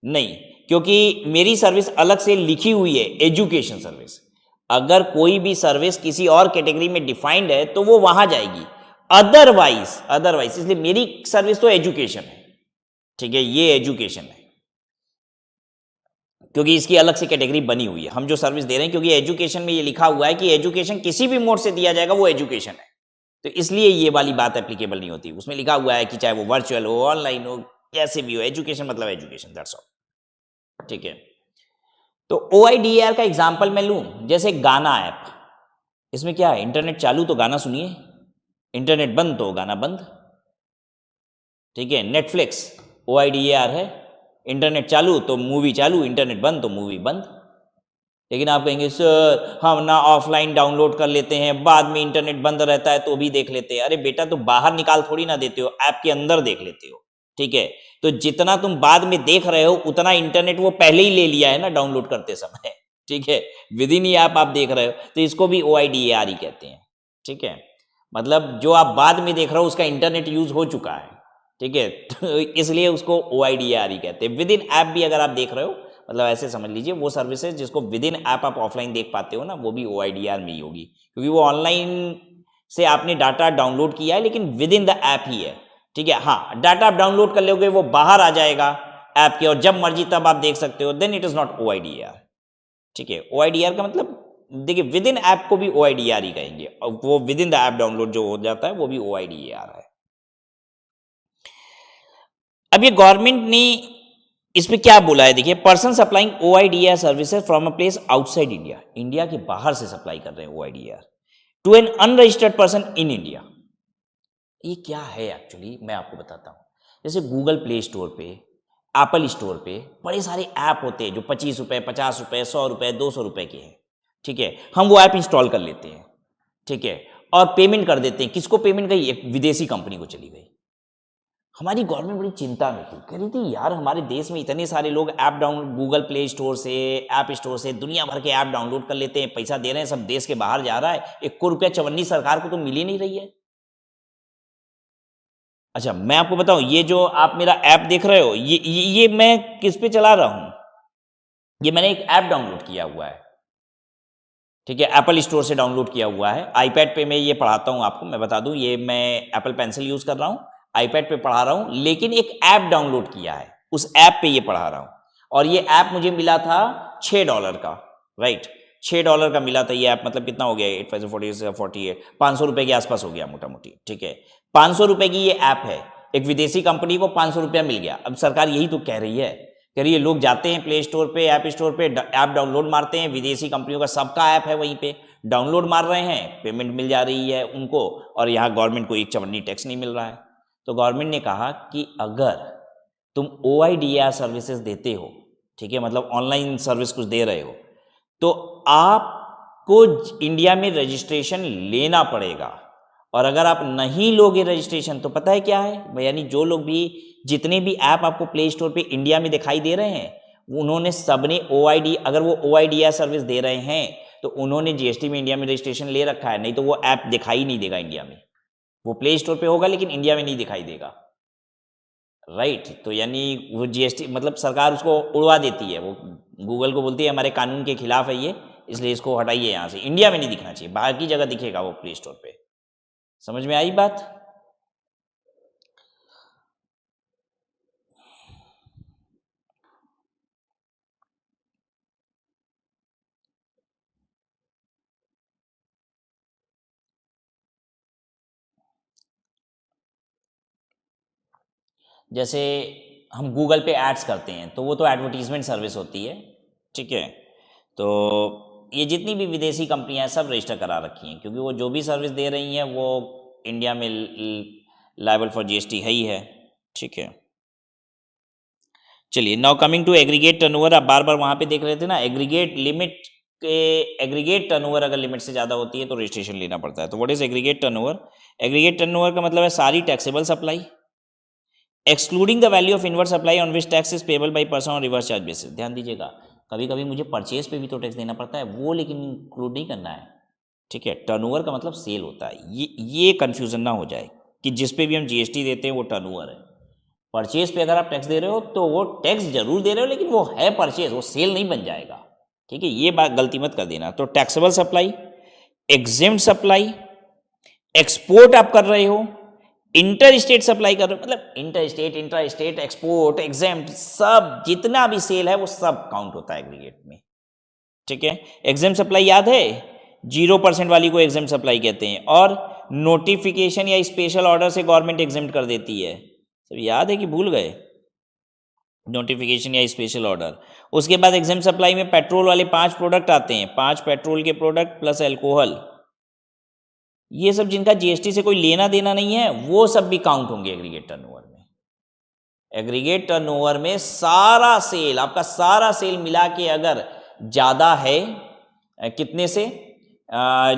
S1: नहीं, क्योंकि मेरी सर्विस अलग से लिखी हुई है, एजुकेशन सर्विस। अगर कोई भी सर्विस किसी और कैटेगरी में डिफाइंड है तो वो वहां जाएगी, अदरवाइज इसलिए मेरी सर्विस तो एजुकेशन है। ठीक है, ये एजुकेशन है क्योंकि इसकी अलग से कैटेगरी बनी हुई है। हम जो सर्विस दे रहे हैं क्योंकि एजुकेशन में ये लिखा हुआ है कि एजुकेशन किसी भी मोड से दिया जाएगा वो एजुकेशन है, तो इसलिए ये वाली बात एप्लीकेबल नहीं होती। उसमें लिखा हुआ है कि चाहे वो वर्चुअल हो, ऑनलाइन हो, कैसे भी हो, एजुकेशन मतलब एजुकेशन, दैट्स ऑल। ठीक है, तो OIDAR का एग्जाम्पल मैं लूं, जैसे गाना ऐप, इसमें क्या है? इंटरनेट चालू तो गाना सुनिए, इंटरनेट बंद तो गाना बंद। ठीक है, नेटफ्लिक्स OIDAR है, इंटरनेट चालू तो मूवी चालू, इंटरनेट बंद तो मूवी बंद। लेकिन आप कहेंगे सर हम ना ऑफलाइन डाउनलोड कर लेते हैं, बाद में इंटरनेट बंद रहता है तो भी देख लेते हैं। अरे बेटा, तो बाहर निकाल थोड़ी ना देते हो, ऐप के अंदर देख लेते हो। ठीक है, तो जितना तुम बाद में देख रहे हो उतना इंटरनेट वो पहले ही ले लिया है ना डाउनलोड करते समय। ठीक है, विद इन ही ऐप आप देख रहे हो, तो इसको भी OIDAR ही कहते हैं। ठीक है, मतलब जो आप बाद में देख रहे हो उसका इंटरनेट यूज हो चुका है। ठीक है, तो इसलिए उसको OIDAR ही कहते हैं। विद इन ऐप भी अगर आप देख रहे हो, मतलब ऐसे समझ लीजिए वो सर्विसेज जिसको विद इन ऐप आप ऑफलाइन देख पाते हो ना, वो भी OIDAR में ही होगी, क्योंकि वो ऑनलाइन से आपने डाटा डाउनलोड किया है लेकिन विद इन द ऐप ही है। ठीक है, हाँ, डाटा आप डाउनलोड कर लोगे वो बाहर आ जाएगा ऐप के और जब मर्जी तब आप देख सकते हो, then it is not OIDAR। ठीक है, OIDAR का मतलब देखिए विद इन ऐप को भी OIDAR ही कहेंगे, और वो with in the app download जो हो जाता है वो भी OIDAR है। अब ये गवर्नमेंट ने इस पे क्या बोला है, देखिए, person supplying OIDAR services from a place outside India, India के बाहर से सप्लाई कर रहे हैं OIDAR to an unregistered person in India. ये क्या है एक्चुअली, मैं आपको बताता हूं। जैसे गूगल प्ले स्टोर पे, एप्पल स्टोर पे बड़े सारे ऐप होते हैं जो 25 रुपए, 50 रुपए, 100 रुपए, 200 रुपए के हैं। ठीक है, हम वो ऐप इंस्टॉल कर लेते हैं। ठीक है, और पेमेंट कर देते हैं। किसको पेमेंट गई? एक विदेशी कंपनी को चली गई। हमारी गवर्नमेंट बड़ी चिंता में थी, कह रही थी यार हमारे देश में इतने सारे लोग app download, Google Play store से, ऐप स्टोर से दुनिया भर के ऐप डाउनलोड कर लेते हैं, पैसा दे रहे हैं, सब देश के बाहर जा रहा है, 1 रुपया चवन्नी सरकार को तो मिल ही नहीं रही है। अच्छा, मैं आपको बताऊं, ये जो आप मेरा ऐप देख रहे हो, ये मैं किस पे चला रहा हूं? ये मैंने एक ऐप डाउनलोड किया हुआ है। ठीक है, एप्पल स्टोर से डाउनलोड किया हुआ है। आईपैड पे मैं ये पढ़ाता हूं आपको, मैं बता दूं, ये मैं एप्पल पेंसिल यूज कर रहा हूं, आईपैड पे पढ़ा रहा हूं, लेकिन एक ऐप डाउनलोड किया है, उस ऐप पे ये पढ़ा रहा हूं। और ये ऐप मुझे मिला था $6 का, राइट, $6 का मिला था ये ऐप। मतलब कितना हो गया? 8 5 48 48, 500 रुपए के आसपास हो गया मोटा मोटी। ठीक है, 500 रुपए की ये ऐप है। एक विदेशी कंपनी को 500 रुपया मिल गया। अब सरकार यही तो कह रही है, कह रही है लोग जाते हैं प्ले स्टोर पे, ऐप स्टोर पे, ऐप डाउनलोड मारते हैं, विदेशी कंपनियों का सबका ऐप है वहीं पे, डाउनलोड मार रहे हैं, पेमेंट मिल जा रही है उनको, और यहाँ गवर्नमेंट को एक चवन्नी टैक्स नहीं मिल रहा है। तो गवर्नमेंट ने कहा कि अगर तुम OIDR सर्विसेज देते हो, ठीक है, मतलब ऑनलाइन सर्विस कुछ दे रहे हो, तो आपको इंडिया में रजिस्ट्रेशन लेना पड़ेगा, और अगर आप नहीं लोगे रजिस्ट्रेशन तो पता है क्या है, यानी जो लोग भी, जितने भी ऐप आपको प्ले स्टोर पे इंडिया में दिखाई दे रहे हैं, उन्होंने सबने अगर वो OIDR सर्विस दे रहे हैं तो उन्होंने GST में इंडिया में रजिस्ट्रेशन ले रखा है, नहीं तो वो ऐप दिखाई नहीं देगा इंडिया में। वो प्ले स्टोर पे होगा लेकिन इंडिया में नहीं दिखाई देगा, राइट। तो यानी वो GST मतलब सरकार उसको उड़वा देती है, वो गूगल को बोलती है हमारे कानून के खिलाफ है ये, इसलिए इसको हटाइए यहाँ से, इंडिया में नहीं दिखना चाहिए, बाहर की जगह दिखेगा वो प्ले स्टोर पे। समझ में आई बात? जैसे हम गूगल पे एड्स करते हैं तो वो तो एडवर्टीजमेंट सर्विस होती है, ठीक है। तो ये जितनी भी विदेशी कंपनियां हैं सब रजिस्टर करा रखी हैं, क्योंकि वो जो भी सर्विस दे रही हैं वो इंडिया में लायबल फॉर GST है ही है, ठीक है। चलिए, now coming to aggregate turnover. आप बार बार वहाँ पे देख रहे थे ना, एग्रीगेट लिमिट के, एग्रीगेट टर्नओवर अगर लिमिट से ज़्यादा होती है तो रजिस्ट्रेशन लेना पड़ता है। तो what is aggregate turnover? Aggregate turnover का मतलब है सारी taxable supply excluding the value of inverse supply on which tax is payable by person on reverse charge basis. ध्यान दीजिएगा, कभी कभी मुझे परचेज पे भी तो टैक्स देना पड़ता है, वो लेकिन इंक्लूड नहीं करना है, ठीक है। टर्नओवर का मतलब सेल होता है, ये कन्फ्यूजन ना हो जाए कि जिस पे भी हम GST देते हैं वो टर्नओवर है। परचेज पे अगर आप टैक्स दे रहे हो तो वो टैक्स जरूर दे रहे हो, लेकिन वो है परचेज, वो सेल नहीं बन जाएगा, ठीक है। ये बात गलती मत कर देना। तो taxable supply, exempt supply, export आप कर रहे हो, इंटर स्टेट सप्लाई कर रहे हो, मतलब inter state, intra state, export, exempt, सब जितना भी सेल है वो सब काउंट होता है एग्रीगेट में, ठीक है। एग्जेम्प्ट सप्लाई याद है, 0% वाली को एग्जेम्प्ट सप्लाई कहते हैं, और नोटिफिकेशन या स्पेशल ऑर्डर से गवर्नमेंट एग्जेम्प्ट कर देती है। सब याद है कि भूल गए? नोटिफिकेशन या स्पेशल ऑर्डर। उसके बाद एग्जेम्प्ट सप्लाई में पेट्रोल वाले 5 प्रोडक्ट आते हैं, 5 पेट्रोल के प्रोडक्ट प्लस अल्कोहल, ये सब जिनका GST से कोई लेना देना नहीं है वो सब भी काउंट होंगे एग्रीगेट टर्नओवर में। एग्रीगेट टर्नओवर में सारा सेल, आपका सारा सेल मिला के अगर ज़्यादा है कितने से,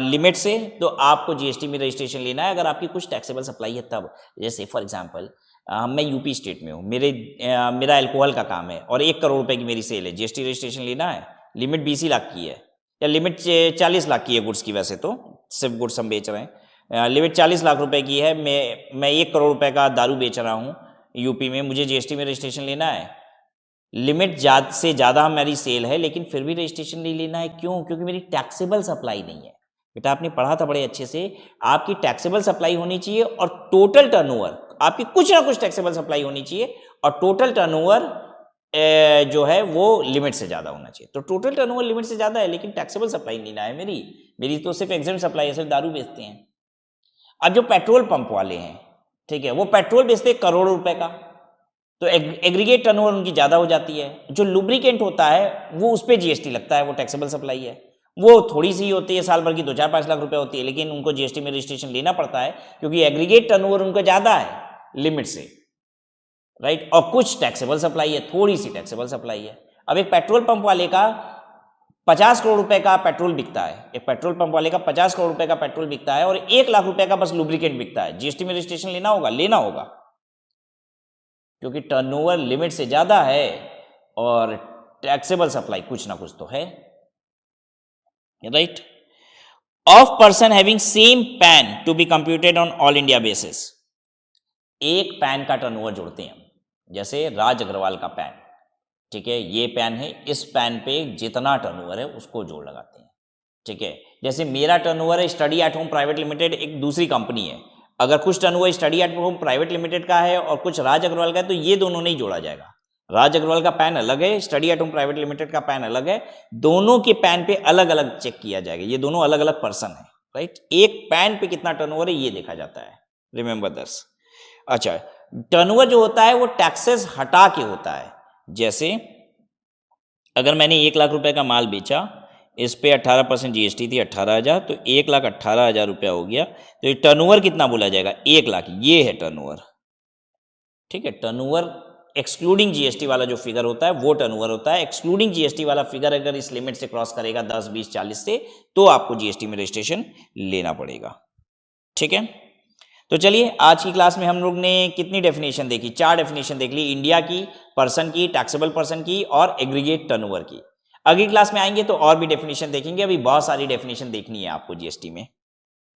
S1: लिमिट से, तो आपको GST में रजिस्ट्रेशन लेना है, अगर आपकी कुछ टैक्सेबल सप्लाई है तब। जैसे फॉर एग्जांपल मैं यूपी स्टेट में हूँ, मेरा अल्कोहल का काम है और 1 करोड़ रुपए की मेरी सेल है, GST रजिस्ट्रेशन लेना है, लिमिट 20 लाख की है, या लिमिट 40 लाख की है गुड्स की, वैसे तो सिर्फ गुड्स हम बेच रहे हैं, लिमिट 40 लाख रुपए की है, मैं 1 करोड़ रुपए का दारू बेच रहा हूँ यूपी में, मुझे GST में रजिस्ट्रेशन लेना है, लिमिट से ज़्यादा हमारी सेल है लेकिन फिर भी रजिस्ट्रेशन नहीं लेना है, क्यों? क्योंकि मेरी टैक्सेबल सप्लाई नहीं है। बेटा आपने पढ़ा था बड़े अच्छे से, आपकी टैक्सेबल सप्लाई होनी चाहिए और टोटल टर्नओवर, आपकी कुछ ना कुछ टैक्सेबल सप्लाई होनी चाहिए, और टोटल टर्नओवर जो है वो लिमिट से ज़्यादा होना चाहिए। तो टोटल टर्नओवर लिमिट से ज़्यादा है लेकिन टैक्सेबल सप्लाई नहीं ना है मेरी तो सिर्फ एग्जेम्प्ट सप्लाई है, सिर्फ दारू बेचते हैं। अब जो पेट्रोल पंप वाले हैं, ठीक है, वो पेट्रोल बेचते हैं करोड़ों रुपए का, तो एग्रीगेट टर्नओवर उनकी ज़्यादा हो जाती है। जो लुब्रिकेंट होता है वो उस पर GST लगता है, वो टैक्सेबल सप्लाई है, वो थोड़ी सी होती है, साल भर की 2-4-5 लाख रुपए होती है, लेकिन उनको GST में रजिस्ट्रेशन लेना पड़ता है क्योंकि एग्रीगेट टर्नओवर उनका ज़्यादा है लिमिट से, राइट। और कुछ टैक्सेबल सप्लाई है, थोड़ी सी टैक्सेबल सप्लाई है। अब एक पेट्रोल पंप वाले का 50 करोड़ रुपए का पेट्रोल बिकता है, एक पेट्रोल पंप वाले का 50 करोड़ रुपए का पेट्रोल बिकता है और 1 लाख रुपए का बस लुब्रिकेंट बिकता है, GST में रजिस्ट्रेशन लेना होगा, क्योंकि टर्नओवर लिमिट से ज़्यादा है और टैक्सेबल सप्लाई कुछ ना कुछ तो है, right. Of person having same PAN to be computed on all India basis. एक पैन का टर्नओवर जोड़ते हैं, जैसे राज अग्रवाल का पैन, ठीक है, ये पैन है, इस पैन पे जितना टर्नओवर है उसको जोड़ लगाते हैं, ठीक है। जैसे मेरा टर्नओवर है study at home private limited, एक दूसरी कंपनी है, अगर कुछ turnover study at home private limited का है और कुछ राज अग्रवाल का है तो ये दोनों नहीं जोड़ा जाएगा। राज अग्रवाल का पैन अलग है, study at home private limited का पैन अलग है, दोनों के पैन पे अलग अलग चेक किया जाएगा, ये दोनों अलग अलग पर्सन है, राइट। एक पैन पे कितना टर्नओवर है ये देखा जाता है, रिमेंबर दिस। अच्छा, टर्नओवर जो होता है वो टैक्सेस हटा के होता है। जैसे अगर मैंने 1 लाख रुपए का माल बेचा, इस पे 18% जीएसटी थी 18,000, तो 1,18,000 रुपया हो गया। तो ये टर्नओवर कितना बोला जाएगा? 1 लाख। ये है टर्नओवर, ठीक है। टर्नओवर एक्सक्लूडिंग जीएसटी वाला जो फिगर होता है वो टर्नओवर होता है। एक्सक्लूडिंग जीएसटी वाला फिगर अगर इस लिमिट से क्रॉस करेगा 10, 20, 40 से, तो आपको जीएसटी में रजिस्ट्रेशन लेना पड़ेगा, ठीक है। तो चलिए आज की क्लास में हम लोग ने कितनी डेफिनेशन देखी? 4 डेफिनेशन देख ली, इंडिया की, पर्सन की, टैक्सेबल पर्सन की और एग्रीगेट टर्नओवर की। अगली क्लास में आएंगे तो और भी डेफिनेशन देखेंगे। अभी बहुत सारी डेफिनेशन देखनी है आपको जीएसटी में।